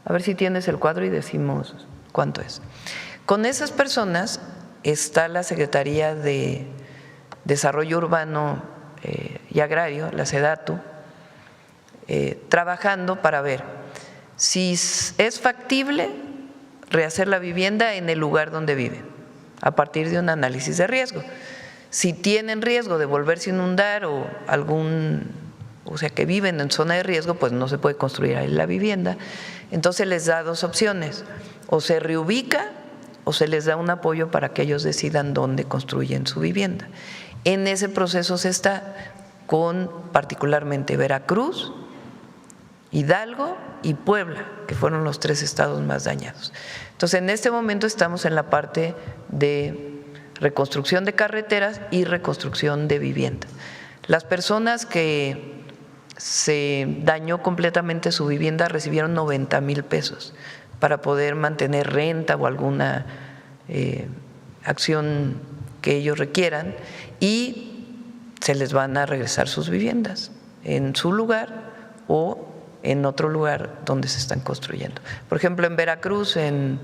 A ver si tienes el cuadro y decimos cuánto es. Con esas personas está la Secretaría de Desarrollo Urbano y Agrario, la SEDATU, trabajando para ver si es factible rehacer la vivienda en el lugar donde viven, a partir de un análisis de riesgo. Si tienen riesgo de volverse a inundar o sea que viven en zona de riesgo, pues no se puede construir ahí la vivienda. Entonces les da dos opciones, o se reubica o se les da un apoyo para que ellos decidan dónde construyen su vivienda. En ese proceso se está con particularmente Veracruz, Hidalgo y Puebla, que fueron los 3 estados más dañados. Entonces, en este momento estamos en la parte de reconstrucción de carreteras y reconstrucción de viviendas. Las personas que se dañó completamente su vivienda recibieron 90,000 pesos para poder mantener renta o alguna acción que ellos requieran y se les van a regresar sus viviendas en su lugar o en otro lugar donde se están construyendo. Por ejemplo, en Veracruz, en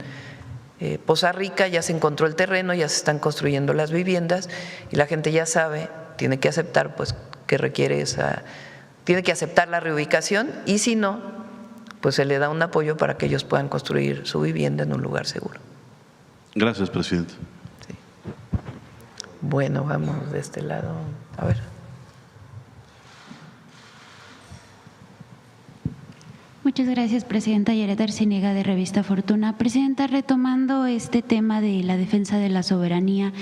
Poza Rica ya se encontró el terreno, ya se están construyendo las viviendas y la gente ya sabe, tiene que aceptar pues que requiere tiene que aceptar la reubicación y si no, pues se le da un apoyo para que ellos puedan construir su vivienda en un lugar seguro. Gracias, Presidente. Sí. Bueno, vamos de este lado. A ver. Muchas gracias, Presidenta. Yaret Arciniega, de Revista Fortuna. Presidenta, retomando este tema de la defensa de la soberanía,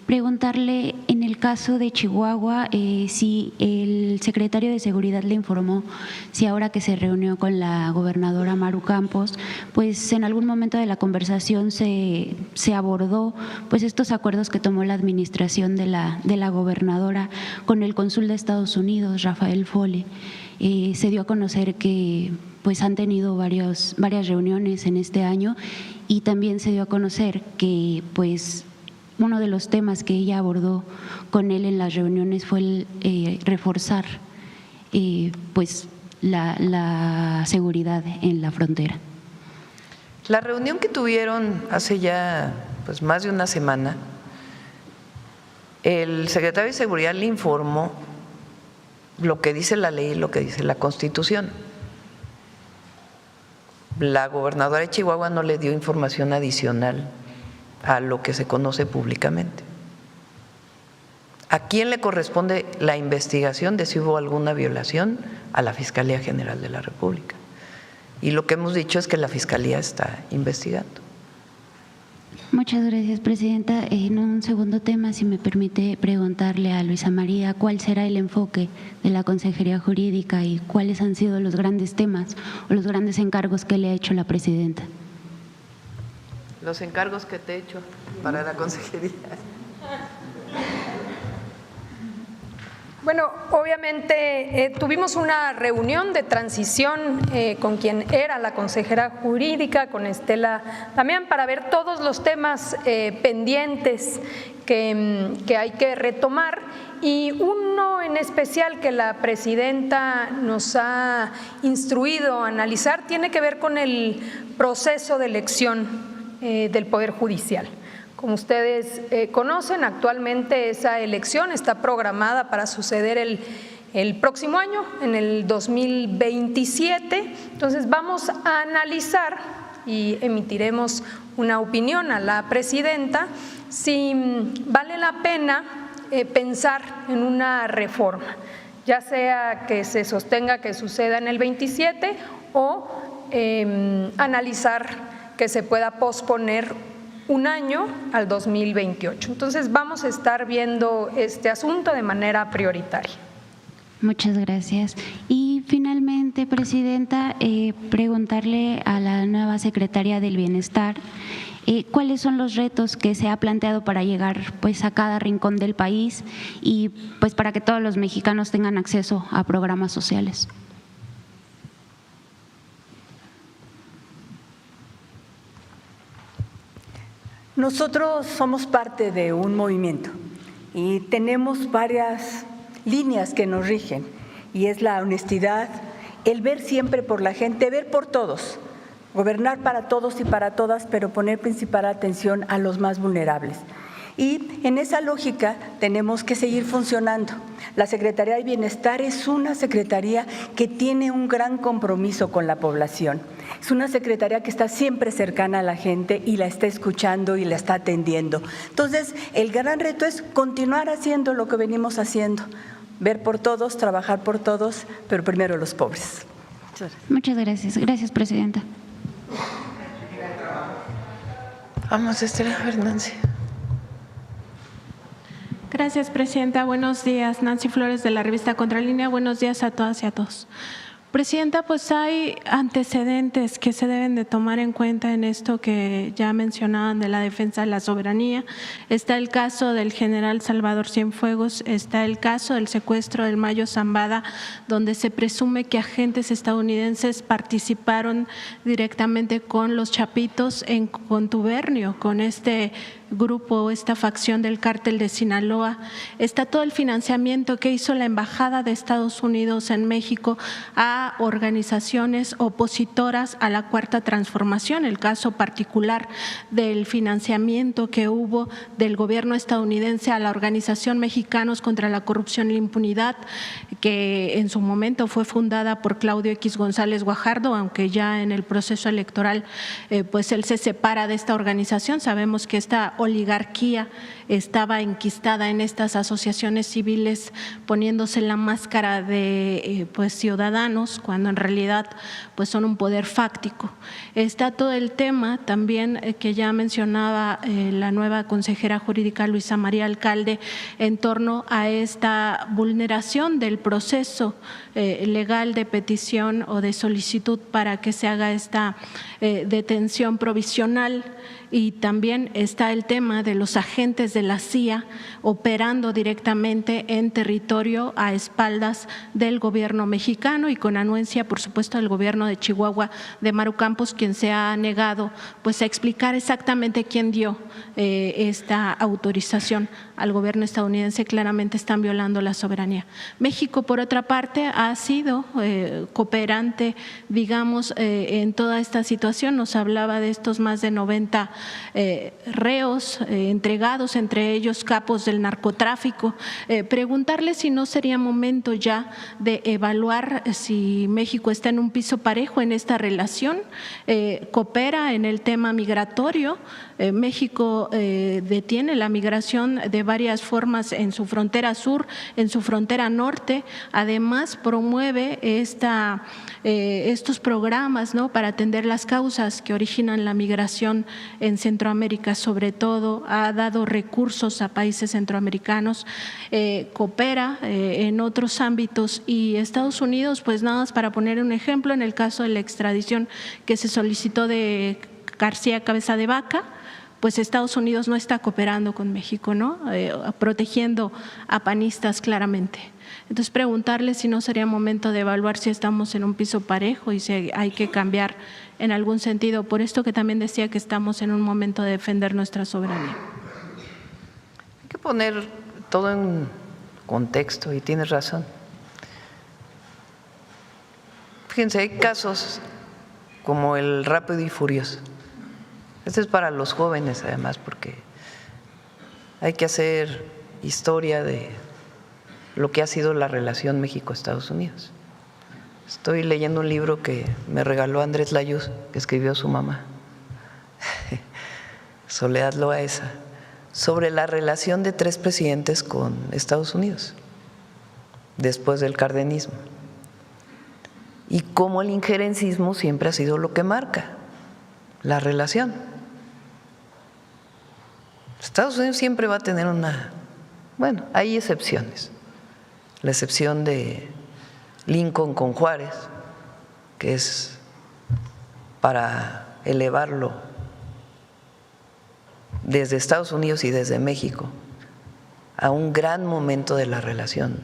preguntarle, en el caso de Chihuahua, si el secretario de Seguridad le informó, si ahora que se reunió con la gobernadora Maru Campos, pues en algún momento de la conversación se abordó pues estos acuerdos que tomó la administración de la gobernadora con el cónsul de Estados Unidos, Rafael Foley. Se dio a conocer que pues han tenido varias reuniones en este año y también se dio a conocer que pues uno de los temas que ella abordó con él en las reuniones fue el reforzar pues la seguridad en la frontera. La reunión que tuvieron hace ya pues más de una semana, el secretario de Seguridad le informó lo que dice la ley y lo que dice la Constitución. La gobernadora de Chihuahua no le dio información adicional a lo que se conoce públicamente. ¿A quién le corresponde la investigación de si hubo alguna violación? A la Fiscalía General de la República. Y lo que hemos dicho es que la Fiscalía está investigando. Muchas gracias, presidenta. En un segundo tema, si me permite preguntarle a Luisa María cuál será el enfoque de la Consejería Jurídica y cuáles han sido los grandes temas o los grandes encargos que le ha hecho la presidenta. Los encargos que te he hecho para la Consejería. Bueno, obviamente tuvimos una reunión de transición con quien era la consejera jurídica, con Estela Damián, para ver todos los temas pendientes que hay que retomar, y uno en especial que la presidenta nos ha instruido a analizar tiene que ver con el proceso de elección del Poder Judicial. Como ustedes conocen, actualmente esa elección está programada para suceder el próximo año, en el 2027. Entonces vamos a analizar y emitiremos una opinión a la presidenta si vale la pena pensar en una reforma, ya sea que se sostenga que suceda en el 27 o analizar que se pueda posponer un año al 2028. Entonces vamos a estar viendo este asunto de manera prioritaria. Muchas gracias. Y finalmente, presidenta, preguntarle a la nueva secretaria del Bienestar cuáles son los retos que se ha planteado para llegar pues a cada rincón del país y pues para que todos los mexicanos tengan acceso a programas sociales. Nosotros somos parte de un movimiento y tenemos varias líneas que nos rigen, y es la honestidad, el ver siempre por la gente, ver por todos, gobernar para todos y para todas, pero poner principal atención a los más vulnerables. Y en esa lógica tenemos que seguir funcionando. La Secretaría de Bienestar es una secretaría que tiene un gran compromiso con la población. Es una secretaría que está siempre cercana a la gente y la está escuchando y la está atendiendo. Entonces, el gran reto es continuar haciendo lo que venimos haciendo, ver por todos, trabajar por todos, pero primero los pobres. Muchas gracias. Gracias, presidenta. Vamos, Estela Fernández. Gracias, presidenta. Buenos días. Nancy Flores, de la revista Contralínea. Buenos días a todas y a todos. Presidenta, pues hay antecedentes que se deben de tomar en cuenta en esto que ya mencionaban de la defensa de la soberanía. Está el caso del general Salvador Cienfuegos, está el caso del secuestro del Mayo Zambada, donde se presume que agentes estadounidenses participaron directamente con los Chapitos en contubernio con este grupo, esta facción del cártel de Sinaloa. Está todo el financiamiento que hizo la Embajada de Estados Unidos en México a organizaciones opositoras a la Cuarta Transformación, el caso particular del financiamiento que hubo del gobierno estadounidense a la Organización Mexicanos contra la Corrupción y la Impunidad, que en su momento fue fundada por Claudio X González Guajardo, aunque ya en el proceso electoral pues él se separa de esta organización. Sabemos que esta oligarquía estaba enquistada en estas asociaciones civiles poniéndose la máscara de pues ciudadanos, cuando en realidad pues son un poder fáctico. Está todo el tema también que ya mencionaba la nueva consejera jurídica Luisa María Alcalde en torno a esta vulneración del proceso legal de petición o de solicitud para que se haga esta detención provisional, y también está el el tema de los agentes de la CIA operando directamente en territorio a espaldas del gobierno mexicano y con anuencia, por supuesto, del gobierno de Chihuahua de Maru Campos, quien se ha negado pues a explicar exactamente quién dio esta autorización al gobierno estadounidense. Claramente están violando la soberanía. México, por otra parte, ha sido cooperante, digamos, en toda esta situación. Nos hablaba de estos más de 90 reos entregados, entre ellos capos del narcotráfico. Preguntarle si no sería momento ya de evaluar si México está en un piso parejo en esta relación, coopera en el tema migratorio. México detiene la migración de varias formas en su frontera sur, en su frontera norte. Además, promueve estos programas, ¿no?, para atender las causas que originan la migración en Centroamérica, sobre todo. Ha dado recursos a países centroamericanos, coopera en otros ámbitos. Y Estados Unidos, pues nada más para poner un ejemplo, en el caso de la extradición que se solicitó de García Cabeza de Vaca, pues Estados Unidos no está cooperando con México, ¿no?, protegiendo a panistas claramente. Entonces, preguntarle si no sería momento de evaluar si estamos en un piso parejo y si hay que cambiar en algún sentido, por esto que también decía que estamos en un momento de defender nuestra soberanía. Hay que poner todo en contexto y tienes razón. Fíjense, hay casos como el Rápido y Furioso. Este es para los jóvenes, además, porque hay que hacer historia de lo que ha sido la relación México-Estados Unidos. Estoy leyendo un libro que me regaló Andrés Layuz, que escribió su mamá, Soledad Loaesa, sobre la relación de 3 presidentes con Estados Unidos, después del cardenismo, y cómo el injerencismo siempre ha sido lo que marca la relación. Estados Unidos siempre va a tener bueno, hay excepciones. La excepción de Lincoln con Juárez, que es para elevarlo desde Estados Unidos y desde México a un gran momento de la relación.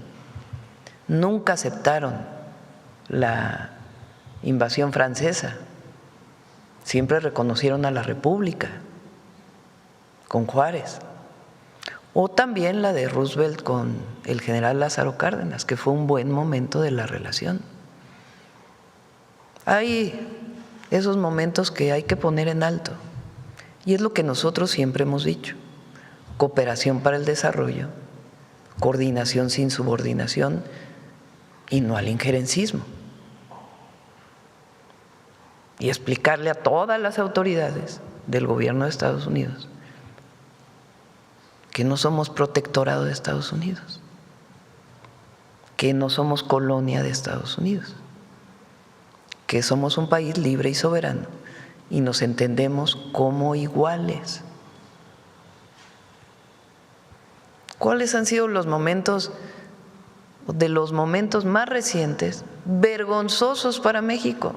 Nunca aceptaron la invasión francesa, siempre reconocieron a la República con Juárez, o también la de Roosevelt con el general Lázaro Cárdenas, que fue un buen momento de la relación. Hay esos momentos que hay que poner en alto, y es lo que nosotros siempre hemos dicho: cooperación para el desarrollo, coordinación sin subordinación y no al injerencismo. Y explicarle a todas las autoridades del gobierno de Estados Unidos que no somos protectorado de Estados Unidos, que no somos colonia de Estados Unidos, que somos un país libre y soberano y nos entendemos como iguales. ¿Cuáles han sido los momentos más recientes vergonzosos para México?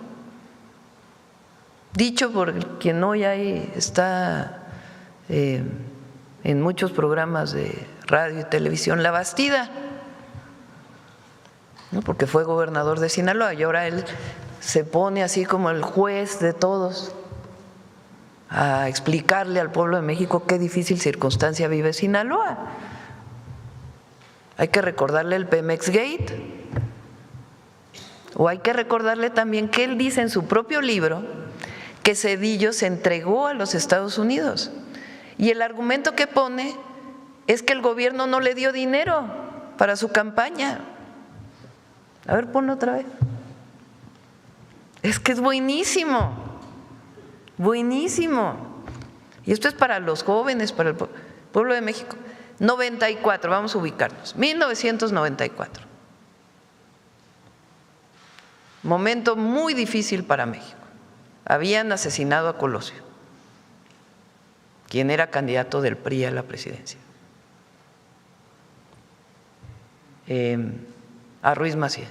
Dicho por quien hoy está en muchos programas de radio y televisión, la Bastida, ¿no?, porque fue gobernador de Sinaloa y ahora él se pone así como el juez de todos a explicarle al pueblo de México qué difícil circunstancia vive Sinaloa. Hay que recordarle el Pemex Gate, o hay que recordarle también que él dice en su propio libro que Zedillo se entregó a los Estados Unidos. Y el argumento que pone es que el gobierno no le dio dinero para su campaña. A ver, ponlo otra vez. Es que es buenísimo, buenísimo. Y esto es para los jóvenes, para el pueblo de México. 94, vamos a ubicarnos. 1994. Momento muy difícil para México. Habían asesinado a Colosio, quien era candidato del PRI a la presidencia, a Ruiz Massieu.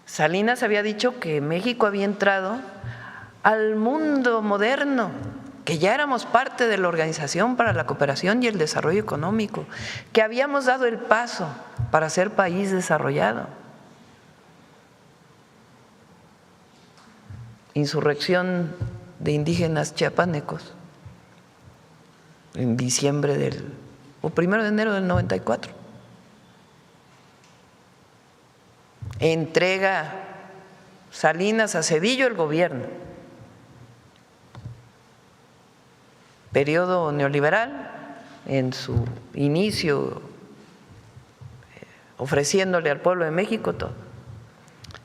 Salinas había dicho que México había entrado al mundo moderno que ya éramos parte de la Organización para la Cooperación y el Desarrollo Económico, que habíamos dado el paso para ser país desarrollado. Insurrección de indígenas chiapanecos en diciembre o 1 de enero del 94. Entrega Salinas a Zedillo el gobierno. Periodo neoliberal, en su inicio ofreciéndole al pueblo de México todo.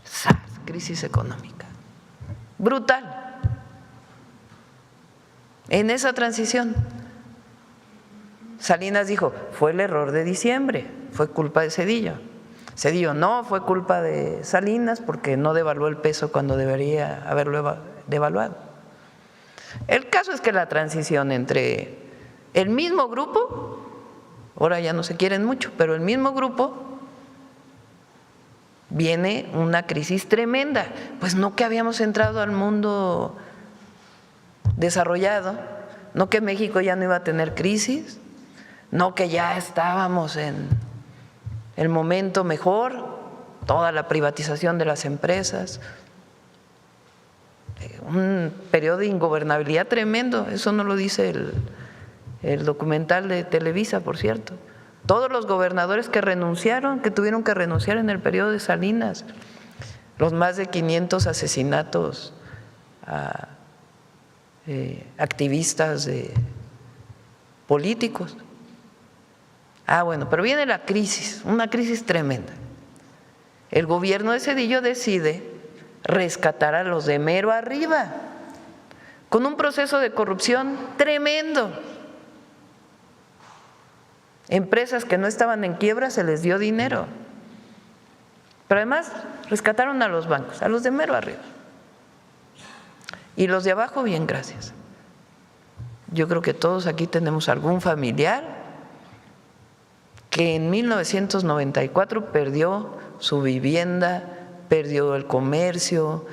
¡Sas! Crisis económica. Brutal. En esa transición, Salinas dijo, fue el error de diciembre, fue culpa de Zedillo. Zedillo, no, fue culpa de Salinas porque no devaluó el peso cuando debería haberlo devaluado. El caso es que la transición entre el mismo grupo, ahora ya no se quieren mucho, pero el mismo grupo, viene una crisis tremenda. Pues no que habíamos entrado al mundo desarrollado, no que México ya no iba a tener crisis, no que ya estábamos en el momento mejor, toda la privatización de las empresas, un periodo de ingobernabilidad tremendo, eso no lo dice el documental de Televisa, por cierto. Todos los gobernadores que renunciaron, que tuvieron que renunciar en el periodo de Salinas, los más de 500 asesinatos a activistas políticos. Bueno, pero viene la crisis, una crisis tremenda. El gobierno de Zedillo decide rescatar a los de mero arriba, con un proceso de corrupción tremendo. Empresas que no estaban en quiebra se les dio dinero, pero además rescataron a los bancos, a los de mero arriba. Y los de abajo, bien, gracias. Yo creo que todos aquí tenemos algún familiar que en 1994 perdió su vivienda, perdió el comercio,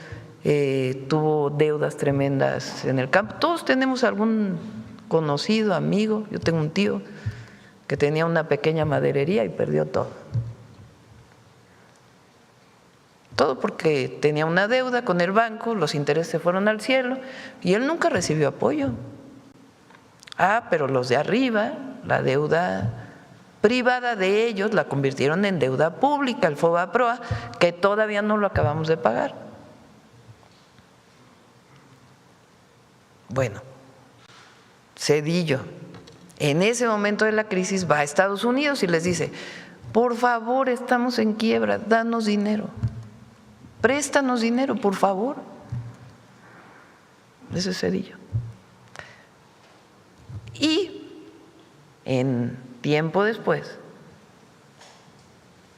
tuvo deudas tremendas en el campo. Todos tenemos algún conocido, amigo. Yo tengo un tío que tenía una pequeña maderería y perdió todo. Todo porque tenía una deuda con el banco, los intereses se fueron al cielo y él nunca recibió apoyo. Pero los de arriba, la deuda privada de ellos la convirtieron en deuda pública, el FOBAPROA, que todavía no lo acabamos de pagar. Bueno, Zedillo, en ese momento de la crisis va a Estados Unidos y les dice, por favor, estamos en quiebra, danos dinero, préstanos dinero, por favor. Ese es Zedillo. Y en tiempo después,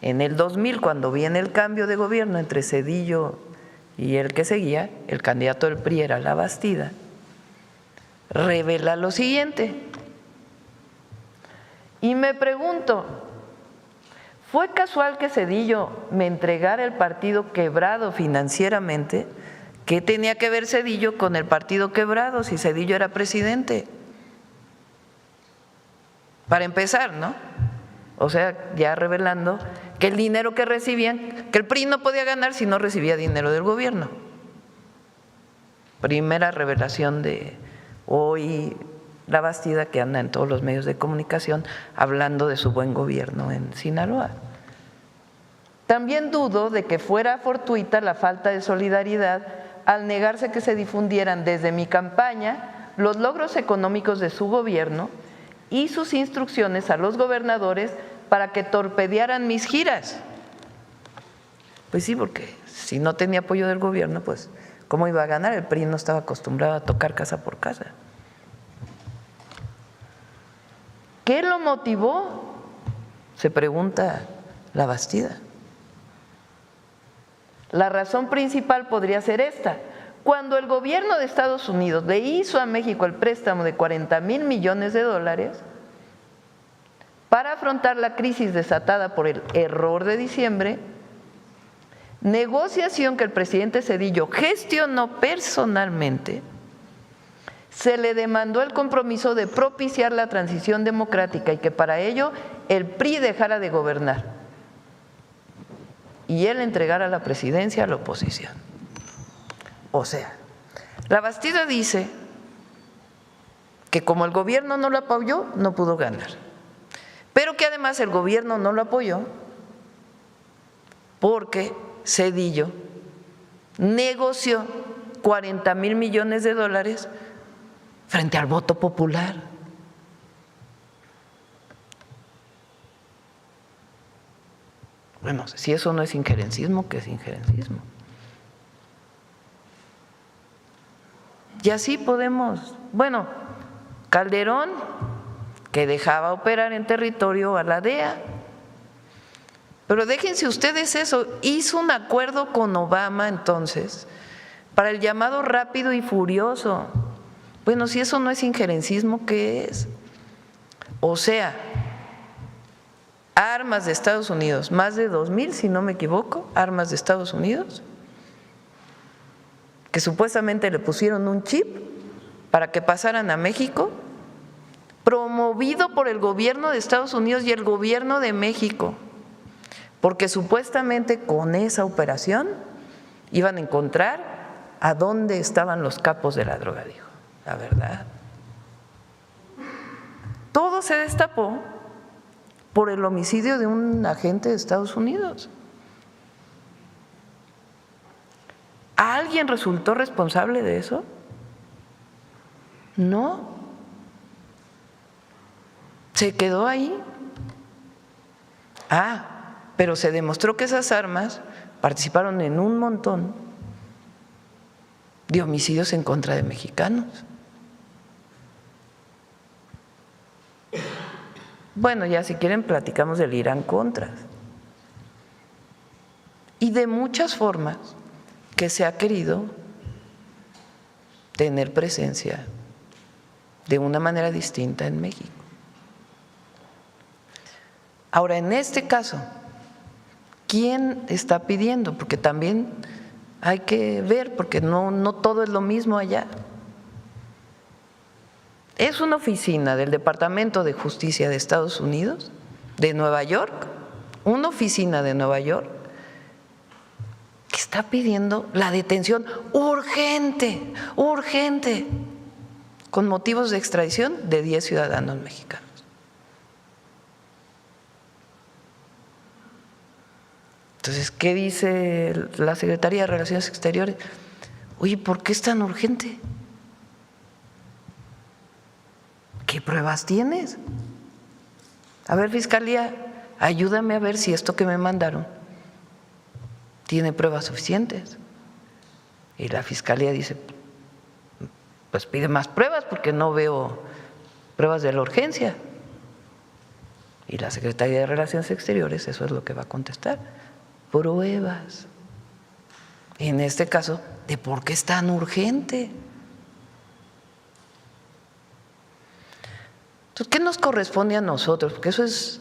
en el 2000, cuando viene el cambio de gobierno entre Zedillo y el que seguía, el candidato del PRI era Labastida, revela lo siguiente. Y me pregunto, ¿fue casual que Zedillo me entregara el partido quebrado financieramente? ¿Qué tenía que ver Zedillo con el partido quebrado si Zedillo era presidente? Para empezar, ¿no? O sea, ya revelando que el dinero que recibían, que el PRI no podía ganar si no recibía dinero del gobierno. Primera revelación de hoy Labastida, que anda en todos los medios de comunicación hablando de su buen gobierno en Sinaloa. También dudo de que fuera fortuita la falta de solidaridad al negarse que se difundieran desde mi campaña los logros económicos de su gobierno y sus instrucciones a los gobernadores para que torpedearan mis giras. Pues sí, porque si no tenía apoyo del gobierno, pues ¿cómo iba a ganar? El PRI no estaba acostumbrado a tocar casa por casa. ¿Qué lo motivó? Se pregunta Labastida. La razón principal podría ser esta. Cuando el gobierno de Estados Unidos le hizo a México el préstamo de $40,000 millones para afrontar la crisis desatada por el error de diciembre, negociación que el presidente Zedillo gestionó personalmente, se le demandó el compromiso de propiciar la transición democrática y que para ello el PRI dejara de gobernar y él entregara la presidencia a la oposición. O sea, la Bastida dice que como el gobierno no lo apoyó, no pudo ganar, pero que además el gobierno no lo apoyó porque Zedillo negoció 40,000 millones de dólares frente al voto popular. Bueno, si eso no es injerencismo, ¿qué es injerencismo? Y así podemos, bueno, Calderón, que dejaba operar en territorio a la DEA, pero déjense ustedes eso, hizo un acuerdo con Obama entonces para el llamado rápido y furioso. Bueno, si eso no es injerencismo, ¿qué es? O sea, armas de Estados Unidos, más de 2,000, si no me equivoco, armas de Estados Unidos, que supuestamente le pusieron un chip para que pasaran a México, promovido por el gobierno de Estados Unidos y el gobierno de México, porque supuestamente con esa operación iban a encontrar a dónde estaban los capos de la droga, dijo. La verdad. Todo se destapó por el homicidio de un agente de Estados Unidos. ¿Alguien resultó responsable de eso? No. Se quedó ahí. Pero se demostró que esas armas participaron en un montón de homicidios en contra de mexicanos. Bueno, ya si quieren platicamos del Irán Contras y de muchas formas que se ha querido tener presencia de una manera distinta en México. Ahora, en este caso, ¿quién está pidiendo? Porque también hay que ver, porque no todo es lo mismo allá. Es una oficina del Departamento de Justicia de Estados Unidos, de Nueva York, una oficina de Nueva York, que está pidiendo la detención urgente, con motivos de extradición de 10 ciudadanos mexicanos. Entonces, ¿qué dice la Secretaría de Relaciones Exteriores? Oye, ¿por qué es tan urgente? ¿Qué pruebas tienes? A ver, Fiscalía, ayúdame a ver si esto que me mandaron tiene pruebas suficientes. Y la Fiscalía dice, pues pide más pruebas porque no veo pruebas de la urgencia. Y la Secretaría de Relaciones Exteriores eso es lo que va a contestar, pruebas. En este caso, de por qué es tan urgente. Entonces, ¿qué nos corresponde a nosotros? Porque eso es,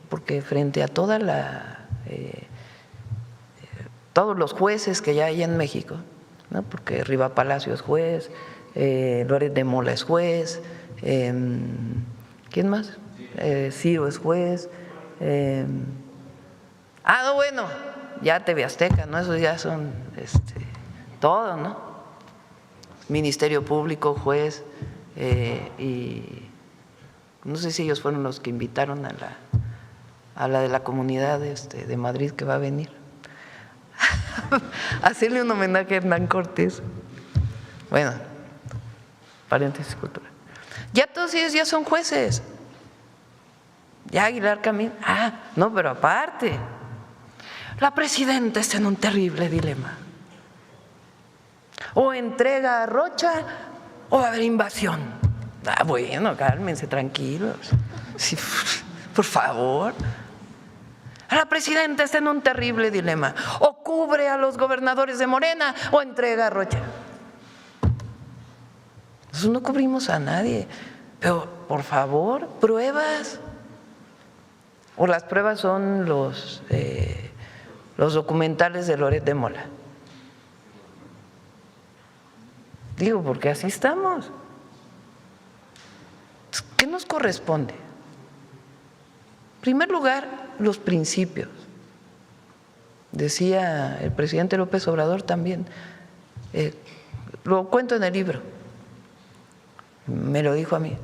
porque frente a toda todos los jueces que ya hay en México, ¿no? Porque Riva Palacio es juez, Loret de Mola es juez, ¿quién más? Ciro es juez. No, bueno, ya TV Azteca, ¿no? Esos ya son todo, ¿no? Ministerio Público, juez, y no sé si ellos fueron los que invitaron a la de la comunidad de Madrid que va a venir a hacerle un homenaje a Hernán Cortés. Bueno, paréntesis cultural. Ya todos ellos ya son jueces. Ya Aguilar Camín, no, pero aparte, la presidenta está en un terrible dilema. O entrega a Rocha o va a haber invasión. Bueno, cálmense, tranquilos. Sí, por favor. La presidenta está en un terrible dilema. O cubre a los gobernadores de Morena o entrega a Rocha. Nosotros no cubrimos a nadie. Pero, por favor, pruebas. O las pruebas son los documentales de Loret de Mola. Digo, porque así estamos. ¿Qué nos corresponde? En primer lugar, los principios. Decía el presidente López Obrador también, lo cuento en el libro, me lo dijo a mí,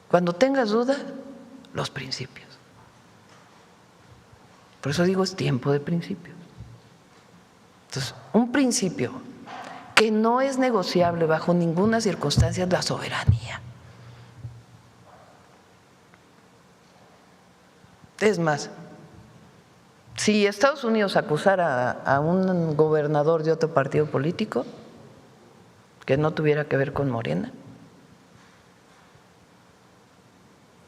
cuando tengas duda, los principios. Por eso digo, es tiempo de principios. Entonces, un principio que no es negociable bajo ninguna circunstancia es la soberanía. Es más, si Estados Unidos acusara a un gobernador de otro partido político que no tuviera que ver con Morena,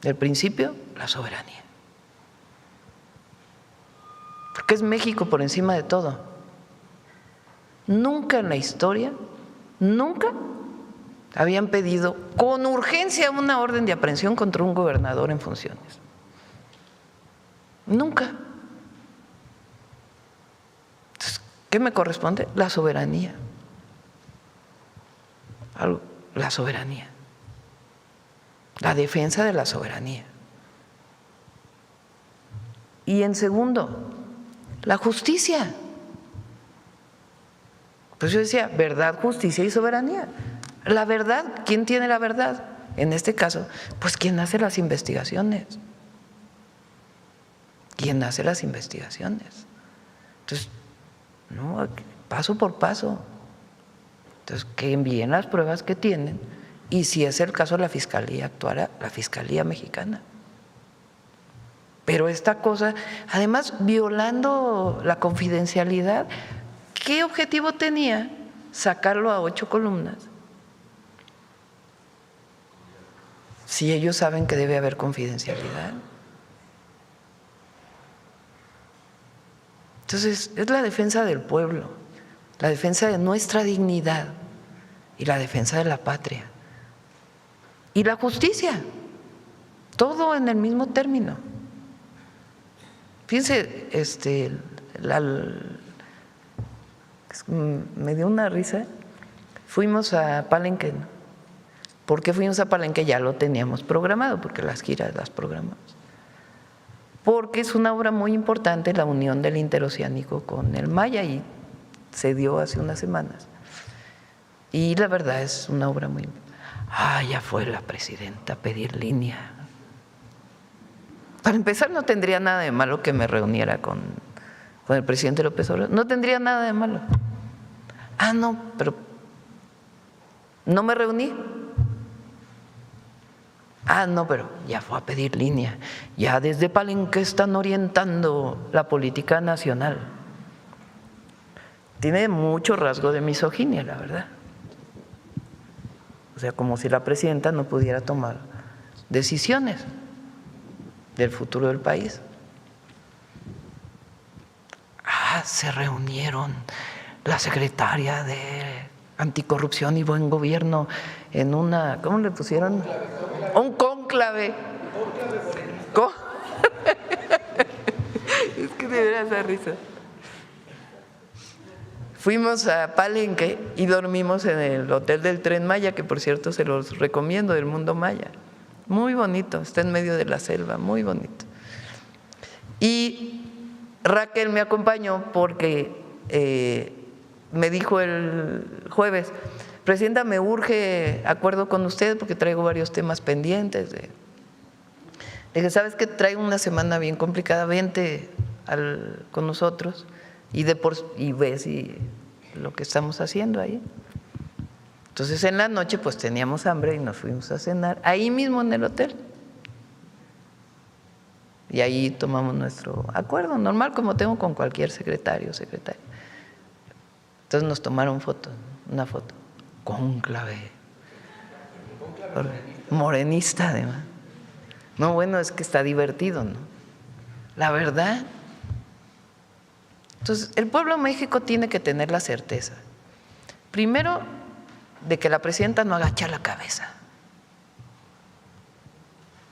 el principio, la soberanía. Porque es México por encima de todo. Nunca en la historia, nunca habían pedido con urgencia una orden de aprehensión contra un gobernador en funciones. Nunca. Entonces, ¿qué me corresponde? La soberanía. La soberanía. La defensa de la soberanía. Y en segundo, la justicia. Pues yo decía, verdad, justicia y soberanía. La verdad, ¿quién tiene la verdad? En este caso, pues quien hace las investigaciones. ¿Quién hace las investigaciones? Entonces, no, paso por paso. Entonces, que envíen las pruebas que tienen y si es el caso, la Fiscalía actuará, la Fiscalía mexicana. Pero esta cosa, además, violando la confidencialidad, ¿qué objetivo tenía sacarlo a 8 columnas? Si ellos saben que debe haber confidencialidad. Entonces, es la defensa del pueblo, la defensa de nuestra dignidad y la defensa de la patria. Y la justicia, todo en el mismo término. Fíjense, me dio una risa, fuimos a Palenque, ¿no? ¿Por qué fuimos a Palenque? Ya lo teníamos programado, porque las giras las programamos. Porque es una obra muy importante, la unión del interoceánico con el Maya, y se dio hace unas semanas. Y la verdad es una obra muy importante. Ya fue la presidenta a pedir línea. Para empezar, no tendría nada de malo que me reuniera con el presidente López Obrador. No tendría nada de malo. No, pero no me reuní. No, pero ya fue a pedir línea. Ya desde Palenque están orientando la política nacional. Tiene mucho rasgo de misoginia, la verdad. O sea, como si la presidenta no pudiera tomar decisiones del futuro del país. Se reunieron la secretaria de Anticorrupción y Buen Gobierno en una, ¿cómo le pusieron? Un cónclave. Es que de veras da risa. Fuimos a Palenque y dormimos en el Hotel del Tren Maya, que por cierto se los recomiendo, del Mundo Maya. Muy bonito, está en medio de la selva, muy bonito. Y Raquel me acompañó porque me dijo el jueves, presidenta, me urge acuerdo con usted porque traigo varios temas pendientes. Le dije, ¿sabes qué? Traigo una semana bien complicada, vente con nosotros y ves lo que estamos haciendo ahí. Entonces en la noche pues teníamos hambre y nos fuimos a cenar ahí mismo en el hotel. Y ahí tomamos nuestro acuerdo, normal como tengo con cualquier secretario o secretaria. Entonces nos tomaron fotos, una foto, cónclave, morenista además. No, bueno, es que está divertido, ¿no? La verdad. Entonces, el pueblo de México tiene que tener la certeza, primero, de que la presidenta no agacha la cabeza,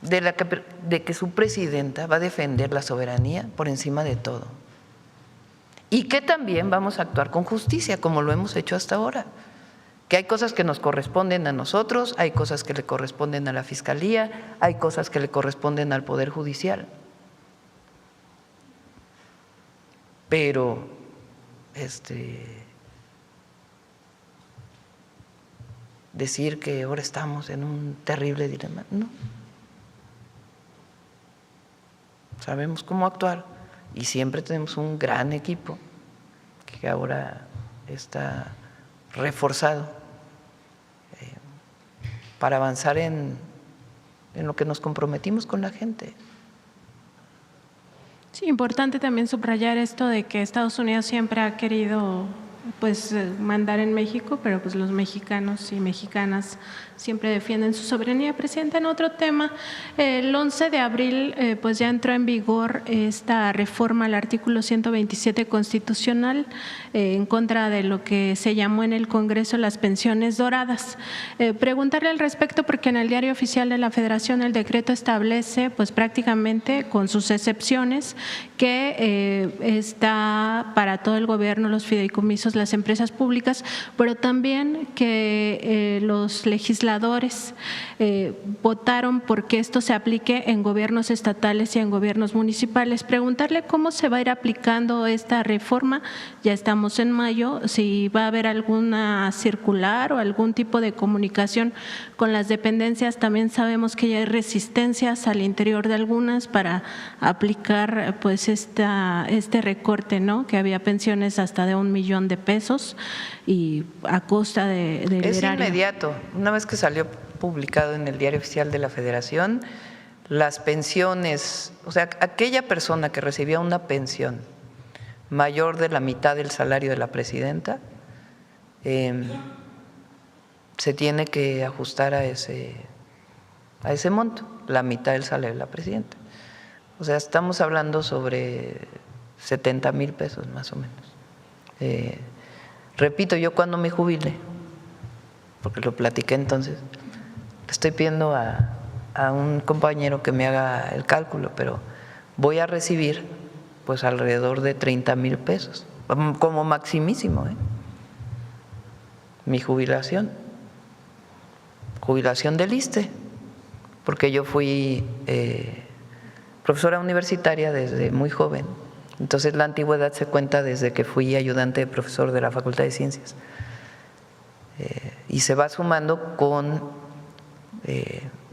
de que su presidenta va a defender la soberanía por encima de todo y que también vamos a actuar con justicia como lo hemos hecho hasta ahora. que hay cosas que nos corresponden a nosotros, hay cosas que le corresponden a la Fiscalía, hay cosas que le corresponden al Poder Judicial. Pero decir que ahora estamos en un terrible dilema, no. Sabemos cómo actuar y siempre tenemos un gran equipo que ahora está reforzado para avanzar en lo que nos comprometimos con la gente. Sí, importante también subrayar esto de que Estados Unidos siempre ha querido mandar en México, pero pues los mexicanos y mexicanas siempre defienden su soberanía. Presidenta, en otro tema, el 11 de abril pues ya entró en vigor esta reforma al artículo 127 constitucional en contra de lo que se llamó en el Congreso las pensiones doradas. Preguntarle al respecto porque en el Diario Oficial de la Federación el decreto establece pues prácticamente con sus excepciones que está para todo el gobierno, los fideicomisos, las empresas públicas, pero también que los legisladores votaron porque esto se aplique en gobiernos estatales y en gobiernos municipales. Preguntarle cómo se va a ir aplicando esta reforma, ya estamos en mayo, si va a haber alguna circular o algún tipo de comunicación con las dependencias. También sabemos que ya hay resistencias al interior de algunas para aplicar pues este recorte, ¿no? Que había pensiones hasta de $1 millón y a costa del Es erario. inmediato. Una vez que salió publicado en el Diario Oficial de la Federación, las pensiones, o sea, aquella persona que recibía una pensión mayor de la mitad del salario de la presidenta, se tiene que ajustar a ese monto, la mitad del salario de la presidenta. O sea, estamos hablando sobre 70,000 pesos más o menos. Repito, yo cuando me jubile, porque lo platiqué entonces, le estoy pidiendo a un compañero que me haga el cálculo, pero voy a recibir pues alrededor de 30,000 pesos, como maximísimo, mi jubilación del ISSSTE, porque yo fui profesora universitaria desde muy joven. Entonces la antigüedad se cuenta desde que fui ayudante de profesor de la Facultad de Ciencias y se va sumando con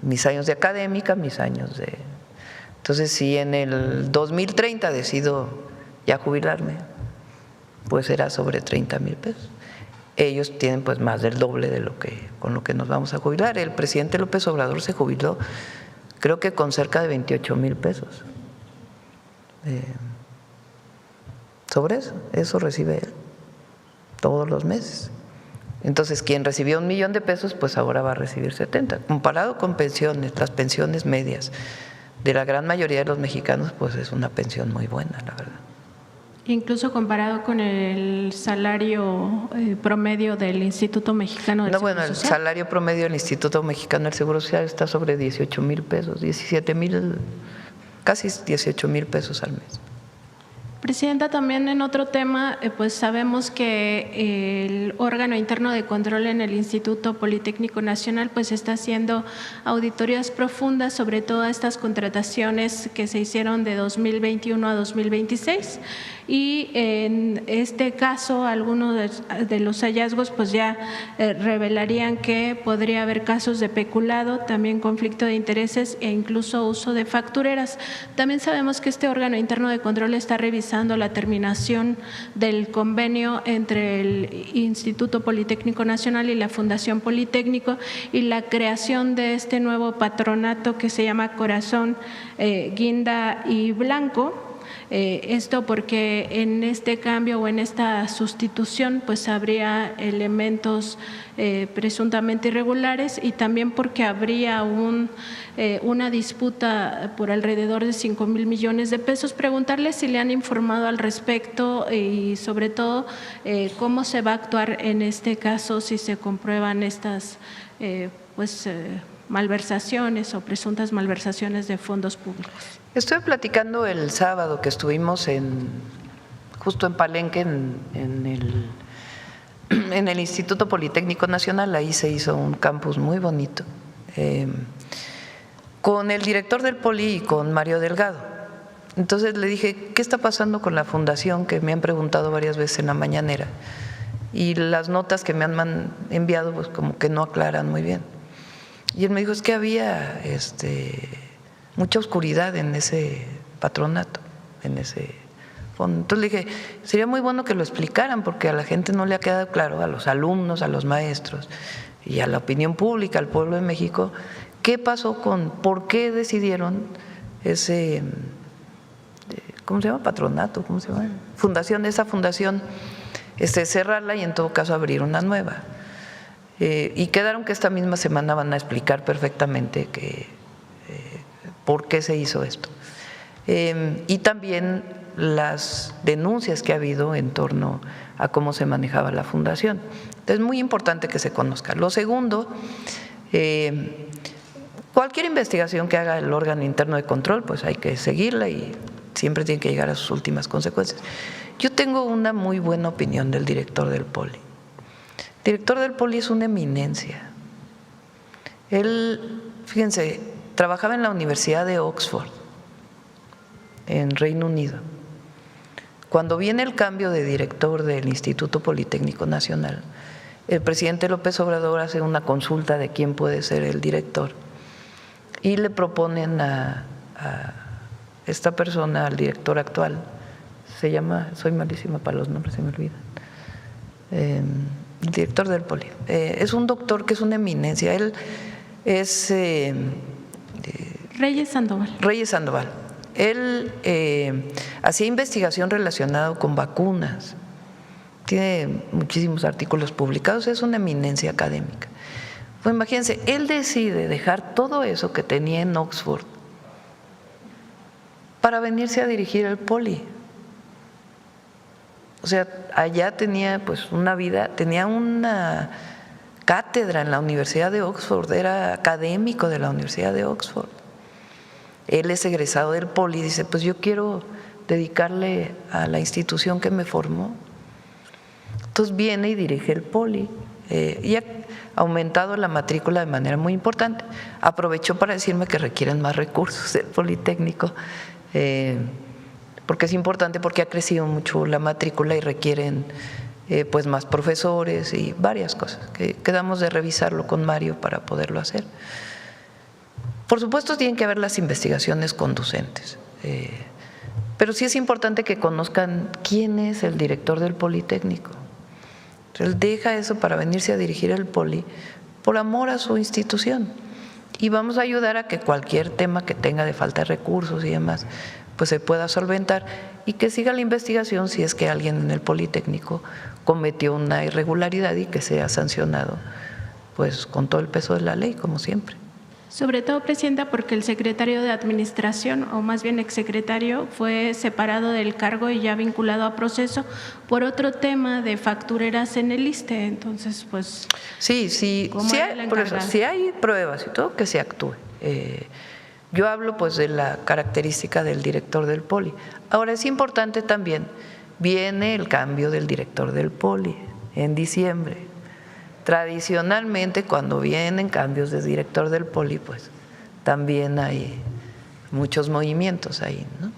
mis años de académica, mis años de… Entonces si en el 2030 decido ya jubilarme, pues será sobre 30,000 pesos. Ellos tienen pues más del doble de con lo que nos vamos a jubilar. El presidente López Obrador se jubiló creo que con cerca de 28,000 pesos. Sobre eso recibe él todos los meses. Entonces, quien recibió $1 millón de pesos, pues ahora va a recibir 70. Comparado con pensiones, las pensiones medias de la gran mayoría de los mexicanos, pues es una pensión muy buena, la verdad. Incluso comparado con el salario promedio del Instituto Mexicano del Seguro Social. El salario promedio del Instituto Mexicano del Seguro Social está sobre 18,000 pesos, 17,000, casi 18,000 pesos al mes. Presidenta, también en otro tema, pues sabemos que el órgano interno de control en el Instituto Politécnico Nacional pues está haciendo auditorías profundas sobre todas estas contrataciones que se hicieron de 2021 a 2026 y en este caso algunos de los hallazgos pues ya revelarían que podría haber casos de peculado, también conflicto de intereses e incluso uso de factureras. También sabemos que este órgano interno de control está revisando la terminación del convenio entre el Instituto Politécnico Nacional y la Fundación Politécnico y la creación de este nuevo patronato que se llama Corazón, Guinda y Blanco. Esto porque en este cambio o en esta sustitución pues habría elementos presuntamente irregulares y también porque habría una disputa por alrededor de 5,000 millones de pesos. Preguntarle si le han informado al respecto y sobre todo cómo se va a actuar en este caso si se comprueban estas malversaciones o presuntas malversaciones de fondos públicos. Estuve platicando el sábado que estuvimos justo en Palenque, en en el Instituto Politécnico Nacional, ahí se hizo un campus muy bonito, con el director del Poli y con Mario Delgado. Entonces le dije, ¿qué está pasando con la fundación? Que me han preguntado varias veces en la mañanera. Y las notas que me han enviado pues como que no aclaran muy bien. Y él me dijo, es que había mucha oscuridad en ese patronato, en ese fondo. Entonces le dije, sería muy bueno que lo explicaran porque a la gente no le ha quedado claro, a los alumnos, a los maestros y a la opinión pública, al pueblo de México, qué pasó por qué decidieron ese, ¿cómo se llama? Patronato, ¿cómo se llama? Fundación, esa fundación, cerrarla y en todo caso abrir una nueva. Y quedaron que esta misma semana van a explicar perfectamente por qué se hizo esto. Y también las denuncias que ha habido en torno a cómo se manejaba la fundación. Es muy importante que se conozca. Lo segundo, cualquier investigación que haga el órgano interno de control, pues hay que seguirla y siempre tiene que llegar a sus últimas consecuencias. Yo tengo una muy buena opinión del director del Poli. El director del Poli es una eminencia. Él, fíjense, trabajaba en la Universidad de Oxford, en Reino Unido. Cuando viene el cambio de director del Instituto Politécnico Nacional, el presidente López Obrador hace una consulta de quién puede ser el director y le proponen a esta persona, al director actual, se llama, soy malísima para los nombres, se me olvidan, el director del Poli. Es un doctor que es una eminencia, él es… Reyes Sandoval. Reyes Sandoval. Él hacía investigación relacionada con vacunas, tiene muchísimos artículos publicados, es una eminencia académica. Pues imagínense, él decide dejar todo eso que tenía en Oxford para venirse a dirigir el Poli. O sea, allá tenía pues una vida, tenía una cátedra en la Universidad de Oxford, era académico de la Universidad de Oxford. Él es egresado del Poli y dice, pues yo quiero dedicarle a la institución que me formó. Entonces viene y dirige el Poli y ha aumentado la matrícula de manera muy importante. Aprovechó para decirme que requieren más recursos del Politécnico, porque es importante, porque ha crecido mucho la matrícula y requieren pues más profesores y varias cosas. Que quedamos de revisarlo con Mario para poderlo hacer. Por supuesto tienen que haber las investigaciones conducentes, pero sí es importante que conozcan quién es el director del Politécnico. Él deja eso para venirse a dirigir el Poli por amor a su institución y vamos a ayudar a que cualquier tema que tenga de falta de recursos y demás pues se pueda solventar y que siga la investigación si es que alguien en el Politécnico cometió una irregularidad y que sea sancionado pues con todo el peso de la ley, como siempre. Sobre todo, Presidenta, porque el secretario de Administración, o más bien exsecretario, fue separado del cargo y ya vinculado a proceso por otro tema de factureras en el ISSSTE. Entonces, pues… Sí, si hay pruebas y todo, que se actúe. Yo hablo pues de la característica del director del Poli. Ahora, es importante también, viene el cambio del director del Poli en diciembre. Tradicionalmente, cuando vienen cambios de director del Poli, pues también hay muchos movimientos ahí, ¿no?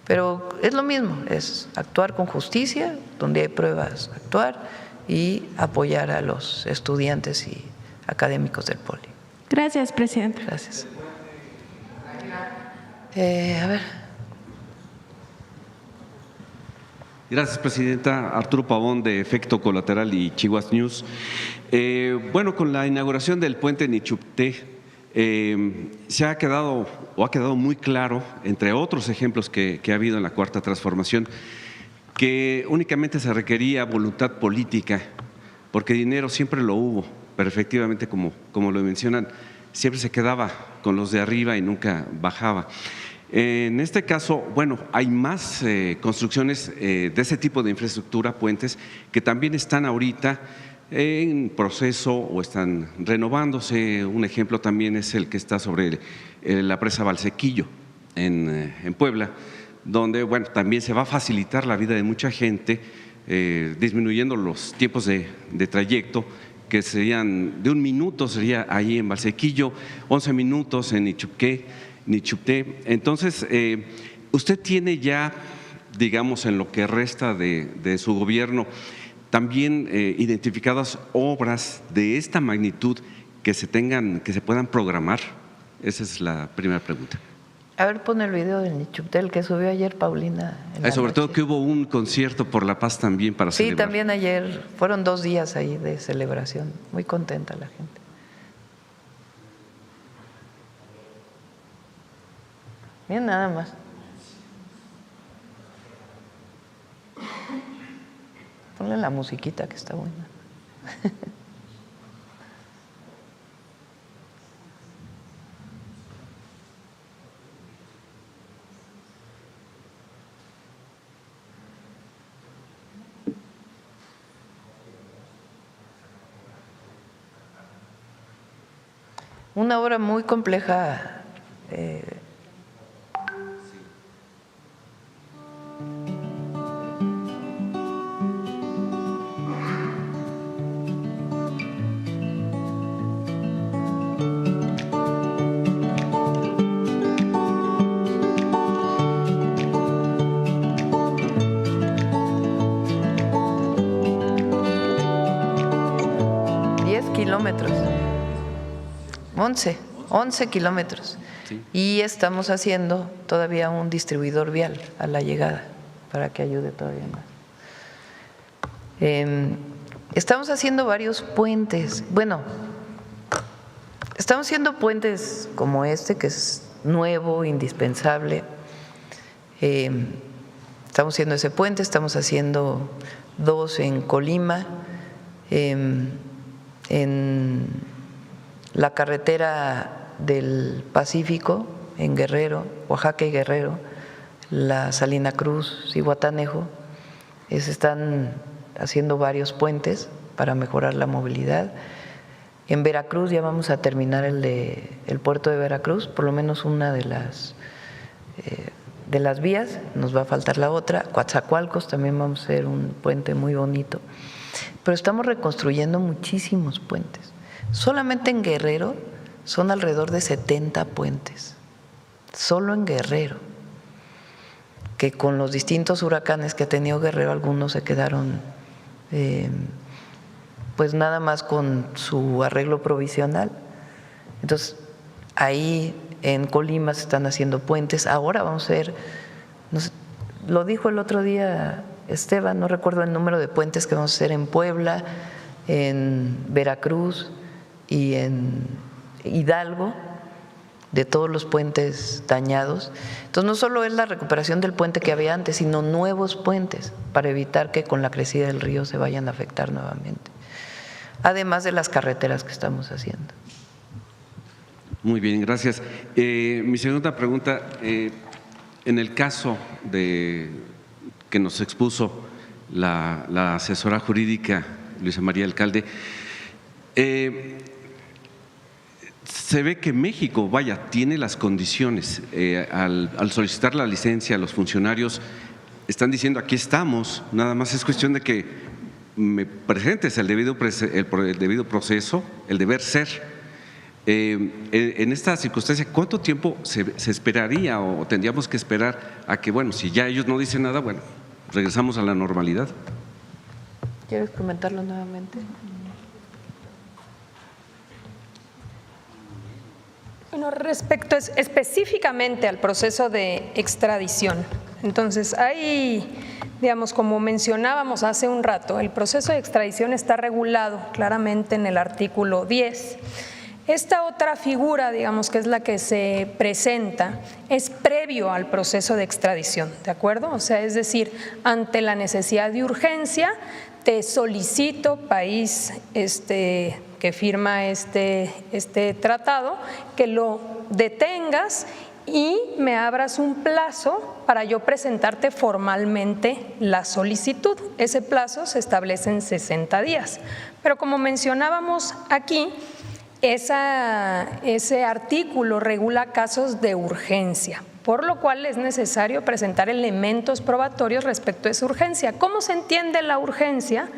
Pero es lo mismo, es actuar con justicia, donde hay pruebas, actuar y apoyar a los estudiantes y académicos del Poli. Gracias, Presidenta. Gracias. A ver. Gracias, Presidenta. Arturo Pavón, de Efecto Colateral y Chihuas News. Bueno, con la inauguración del puente Nichupté, ha quedado muy claro, entre otros ejemplos que ha habido en la Cuarta Transformación, que únicamente se requería voluntad política, porque dinero siempre lo hubo, pero efectivamente, como lo mencionan, siempre se quedaba con los de arriba y nunca bajaba. En este caso, bueno, hay más construcciones de ese tipo de infraestructura, puentes, que también están ahorita en proceso o están renovándose. Un ejemplo también es el que está sobre la presa Valsequillo en Puebla, donde, bueno, también se va a facilitar la vida de mucha gente disminuyendo los tiempos de trayecto, que serían de 1 minuto, sería ahí en Valsequillo, 11 minutos en Nichupté. Entonces, usted tiene ya, digamos, en lo que resta de su gobierno, también identificadas obras de esta magnitud que se puedan programar. Esa es la primera pregunta. A ver, pon el video del Nichupté, el que subió ayer Paulina. Sobre todo que hubo un concierto por la paz también para celebrar. Sí, también ayer, fueron 2 días ahí de celebración, muy contenta la gente. Miren nada más. Ponle la musiquita que está buena. Una obra muy compleja. Kilómetros, 11 kilómetros. Sí. Y estamos haciendo todavía un distribuidor vial a la llegada para que ayude todavía más. Estamos haciendo varios puentes. Bueno, estamos haciendo puentes como este, que es nuevo, indispensable. Estamos haciendo ese puente, estamos haciendo 2 en Colima, en la carretera del Pacífico, en Guerrero, Oaxaca y Guerrero, la Salina Cruz, Zihuatanejo, se están haciendo varios puentes para mejorar la movilidad. En Veracruz ya vamos a terminar el puerto de Veracruz, por lo menos una de las vías, nos va a faltar la otra. Coatzacoalcos también vamos a hacer un puente muy bonito. Pero estamos reconstruyendo muchísimos puentes. Solamente en Guerrero son alrededor de 70 puentes, solo en Guerrero, que con los distintos huracanes que ha tenido Guerrero, algunos se quedaron pues nada más con su arreglo provisional. Entonces, ahí en Colima se están haciendo puentes. Ahora vamos a ver, lo dijo el otro día Esteban, no recuerdo el número de puentes que vamos a hacer en Puebla, en Veracruz y en Hidalgo, de todos los puentes dañados. Entonces, no solo es la recuperación del puente que había antes, sino nuevos puentes para evitar que con la crecida del río se vayan a afectar nuevamente, además de las carreteras que estamos haciendo. Muy bien, gracias. Mi segunda pregunta, en el caso de que nos expuso la asesora jurídica Luisa María Alcalde, se ve que México, tiene las condiciones. Al solicitar la licencia, los funcionarios están diciendo aquí estamos, nada más es cuestión de que me presentes el debido proceso, el deber ser. En esta circunstancia, ¿cuánto tiempo se esperaría o tendríamos que esperar a que, bueno, si ya ellos no dicen nada, bueno, regresamos a la normalidad? ¿Quieres comentarlo nuevamente? Bueno, respecto específicamente al proceso de extradición, entonces hay, digamos, como mencionábamos hace un rato, el proceso de extradición está regulado claramente en el artículo 10. Esta otra figura, digamos, que es la que se presenta, es previo al proceso de extradición, ¿de acuerdo? O sea, es decir, ante la necesidad de urgencia, te solicito, país que firma este tratado, que lo detengas y me abras un plazo para yo presentarte formalmente la solicitud. Ese plazo se establece en 60 días. Pero como mencionábamos aquí, ese artículo regula casos de urgencia. por lo cual es necesario presentar elementos probatorios respecto a esa urgencia. ¿Cómo se entiende la urgencia?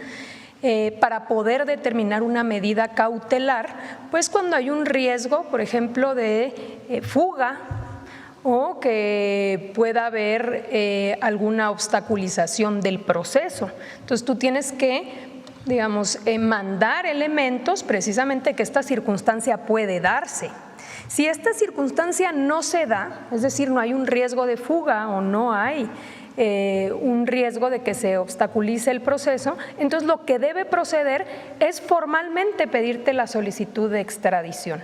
Para poder determinar una medida cautelar, pues cuando hay un riesgo, por ejemplo, de fuga o que pueda haber alguna obstaculización del proceso. Entonces tú tienes que, digamos, mandar elementos precisamente que esta circunstancia puede darse. Si esta circunstancia no se da, es decir, no hay un riesgo de fuga o no hay un riesgo de que se obstaculice el proceso, entonces lo que debe proceder es formalmente pedirte la solicitud de extradición.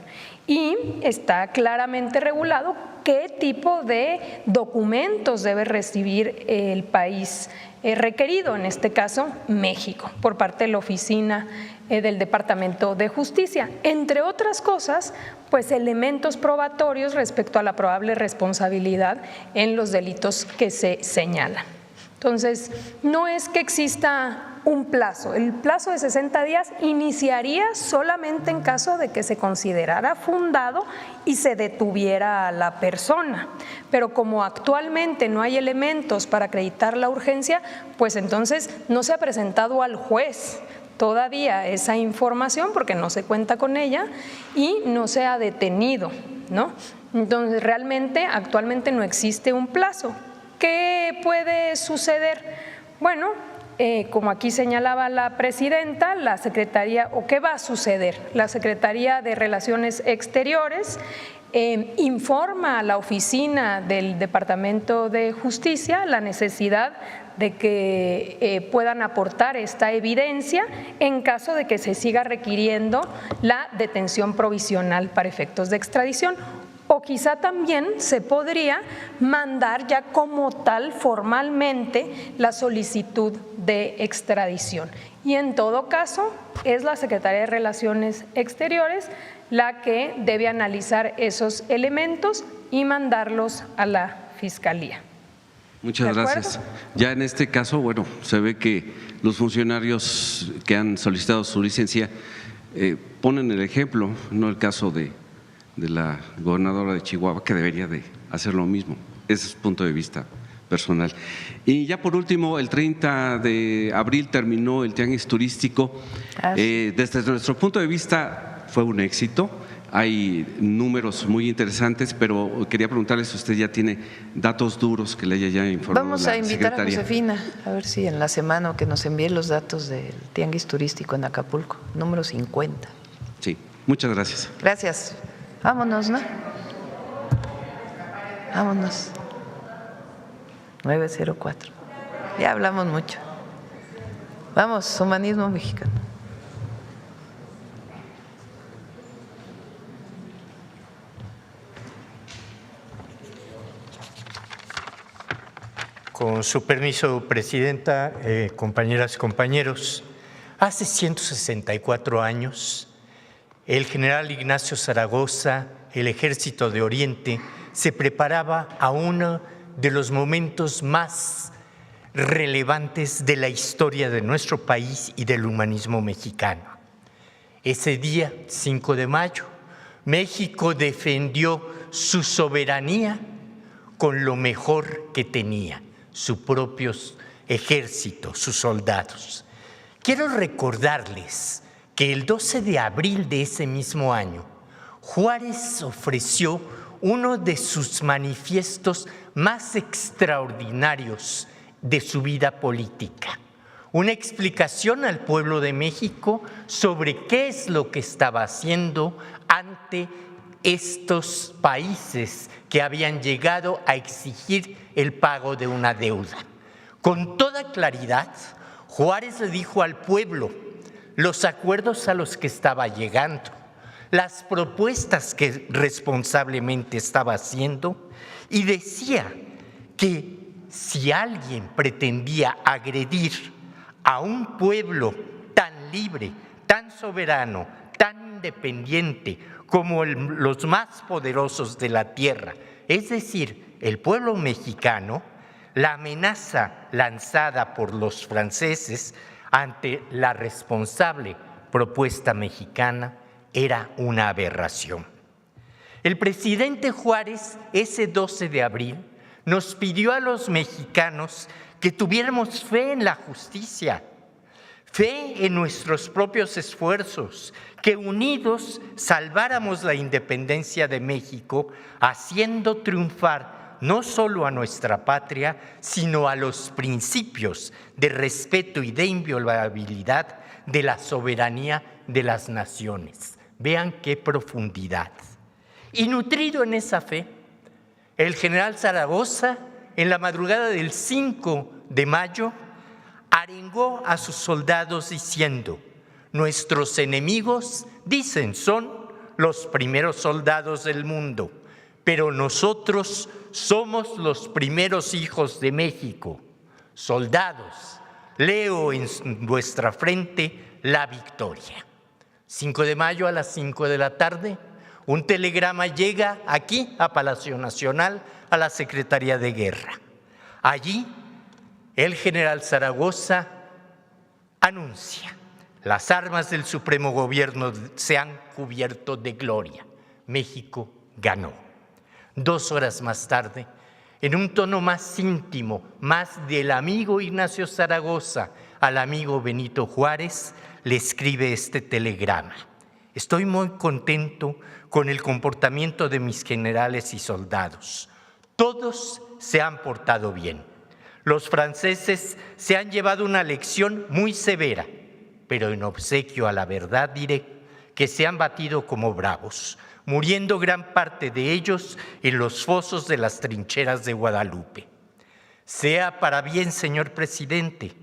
Y está claramente regulado qué tipo de documentos debe recibir el país requerido, en este caso México, por parte de la Oficina del Departamento de Justicia. Entre otras cosas, pues elementos probatorios respecto a la probable responsabilidad en los delitos que se señalan. Entonces, no es que exista un plazo. El plazo de 60 días iniciaría solamente en caso de que se considerara fundado y se detuviera a la persona. Pero como actualmente no hay elementos para acreditar la urgencia, pues entonces no se ha presentado al juez todavía esa información porque no se cuenta con ella y no se ha detenido, ¿no? Entonces, realmente actualmente no existe un plazo. ¿Qué puede suceder? Bueno, como aquí señalaba la presidenta, la Secretaría, o qué va a suceder, la Secretaría de Relaciones Exteriores informa a la Oficina del Departamento de Justicia la necesidad de que puedan aportar esta evidencia en caso de que se siga requiriendo la detención provisional para efectos de extradición. O quizá también se podría mandar ya como tal formalmente la solicitud de extradición. Y en todo caso es la Secretaría de Relaciones Exteriores la que debe analizar esos elementos y mandarlos a la Fiscalía. Muchas gracias. Ya en este caso, bueno, se ve que los funcionarios que han solicitado su licencia ponen el ejemplo, no el caso de la gobernadora de Chihuahua, que debería de hacer lo mismo. Ese es el punto de vista personal. Y ya por último, el 30 de abril terminó el tianguis turístico. Desde nuestro punto de vista fue un éxito. Hay números muy interesantes, pero quería preguntarle si usted ya tiene datos duros que le haya ya informado. Vamos a invitar a Josefina, a ver si en la semana que nos envíe los datos del tianguis turístico en Acapulco, número 50. Sí, muchas gracias. Gracias. Vámonos, ¿no? Vámonos. 904. Ya hablamos mucho. Vamos, humanismo mexicano. Con su permiso, Presidenta, compañeras y compañeros, hace 164 años, el general Ignacio Zaragoza, el Ejército de Oriente, se preparaba a uno de los momentos más relevantes de la historia de nuestro país y del humanismo mexicano. Ese día, 5 de mayo, México defendió su soberanía con lo mejor que tenía, su propio ejército, sus soldados. Quiero recordarles que el 12 de abril de ese mismo año, Juárez ofreció uno de sus manifiestos más extraordinarios de su vida política, una explicación al pueblo de México sobre qué es lo que estaba haciendo ante estos países que habían llegado a exigir el pago de una deuda. Con toda claridad, Juárez le dijo al pueblo los acuerdos a los que estaba llegando, las propuestas que responsablemente estaba haciendo, y decía que si alguien pretendía agredir a un pueblo tan libre, tan soberano, tan independiente como los más poderosos de la tierra, es decir, el pueblo mexicano, la amenaza lanzada por los franceses ante la responsable propuesta mexicana era una aberración. El presidente Juárez, ese 12 de abril, nos pidió a los mexicanos que tuviéramos fe en la justicia, fe en nuestros propios esfuerzos, que unidos salváramos la independencia de México, haciendo triunfar no solo a nuestra patria, sino a los principios de respeto y de inviolabilidad de la soberanía de las naciones. Vean qué profundidad. Y nutrido en esa fe, el general Zaragoza, en la madrugada del 5 de mayo, arengó a sus soldados diciendo: nuestros enemigos, dicen, son los primeros soldados del mundo, pero nosotros somos los primeros hijos de México. Soldados, leo en vuestra frente la victoria. 5 de mayo a las 5 de la tarde, un telegrama llega aquí a Palacio Nacional, a la Secretaría de Guerra. Allí, el general Zaragoza anuncia: las armas del Supremo Gobierno se han cubierto de gloria. México ganó. 2 horas más tarde, en un tono más íntimo, más del amigo Ignacio Zaragoza al amigo Benito Juárez, le escribe este telegrama: estoy muy contento con el comportamiento de mis generales y soldados. Todos se han portado bien. Los franceses se han llevado una lección muy severa, pero en obsequio a la verdad diré que se han batido como bravos, muriendo gran parte de ellos en los fosos de las trincheras de Guadalupe. Sea para bien, señor presidente.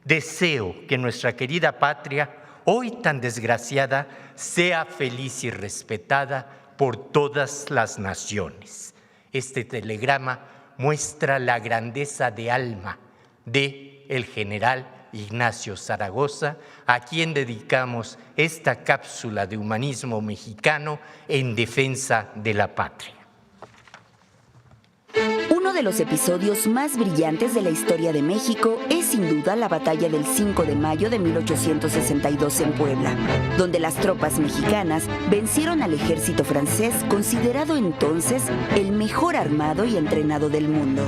Deseo que nuestra querida patria, hoy tan desgraciada, sea feliz y respetada por todas las naciones. Este telegrama muestra la grandeza de alma de el general Ignacio Zaragoza, a quien dedicamos esta cápsula de humanismo mexicano en defensa de la patria. Uno de los episodios más brillantes de la historia de México es sin duda la batalla del 5 de mayo de 1862 en Puebla, donde las tropas mexicanas vencieron al ejército francés, considerado entonces el mejor armado y entrenado del mundo.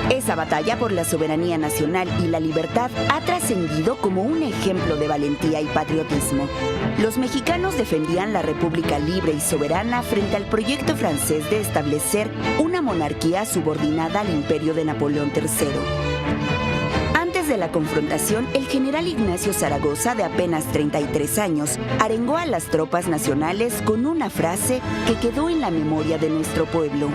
Esa batalla por la soberanía nacional y la libertad ha trascendido como un ejemplo de valentía y patriotismo. Los mexicanos defendían la República libre y soberana frente al proyecto francés de establecer una monarquía subordinada al imperio de Napoleón III. Antes de la confrontación, el general Ignacio Zaragoza, de apenas 33 años, arengó a las tropas nacionales con una frase que quedó en la memoria de nuestro pueblo: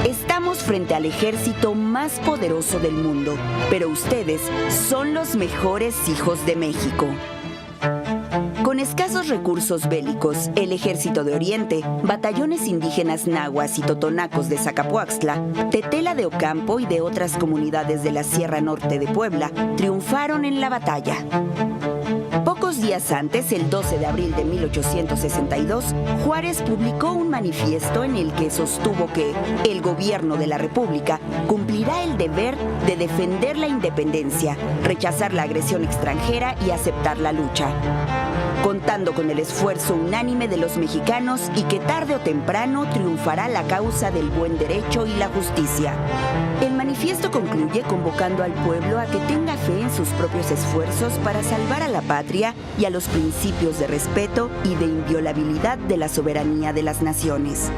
estamos frente al ejército más poderoso del mundo, pero ustedes son los mejores hijos de México. Con escasos recursos bélicos, el Ejército de Oriente, batallones indígenas nahuas y totonacos de Zacapuaxtla, Tetela de Ocampo y de otras comunidades de la Sierra Norte de Puebla, triunfaron en la batalla. Pocos días antes, el 12 de abril de 1862, Juárez publicó un manifiesto en el que sostuvo que el gobierno de la República cumplirá el deber de defender la independencia, rechazar la agresión extranjera y aceptar la lucha, contando con el esfuerzo unánime de los mexicanos y que tarde o temprano triunfará la causa del buen derecho y la justicia. El manifiesto concluye convocando al pueblo a que tenga fe en sus propios esfuerzos para salvar a la patria y a los principios de respeto y de inviolabilidad de la soberanía de las naciones.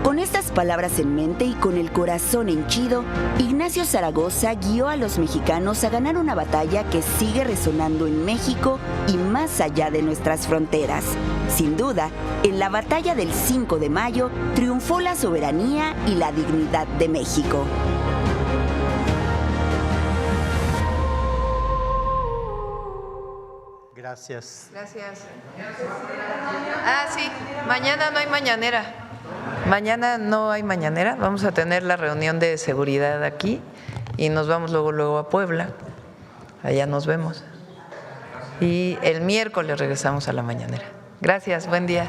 Con estas palabras en mente y con el corazón henchido, Ignacio Zaragoza guió a los mexicanos a ganar una batalla que sigue resonando en México y más allá de nuestras fronteras. Sin duda, en la batalla del 5 de mayo triunfó la soberanía y la dignidad de México. Gracias. Gracias. Ah, sí, mañana no hay mañanera. Mañana no hay mañanera, vamos a tener la reunión de seguridad aquí y nos vamos luego a Puebla, allá nos vemos. Y el miércoles regresamos a la mañanera. Gracias, buen día.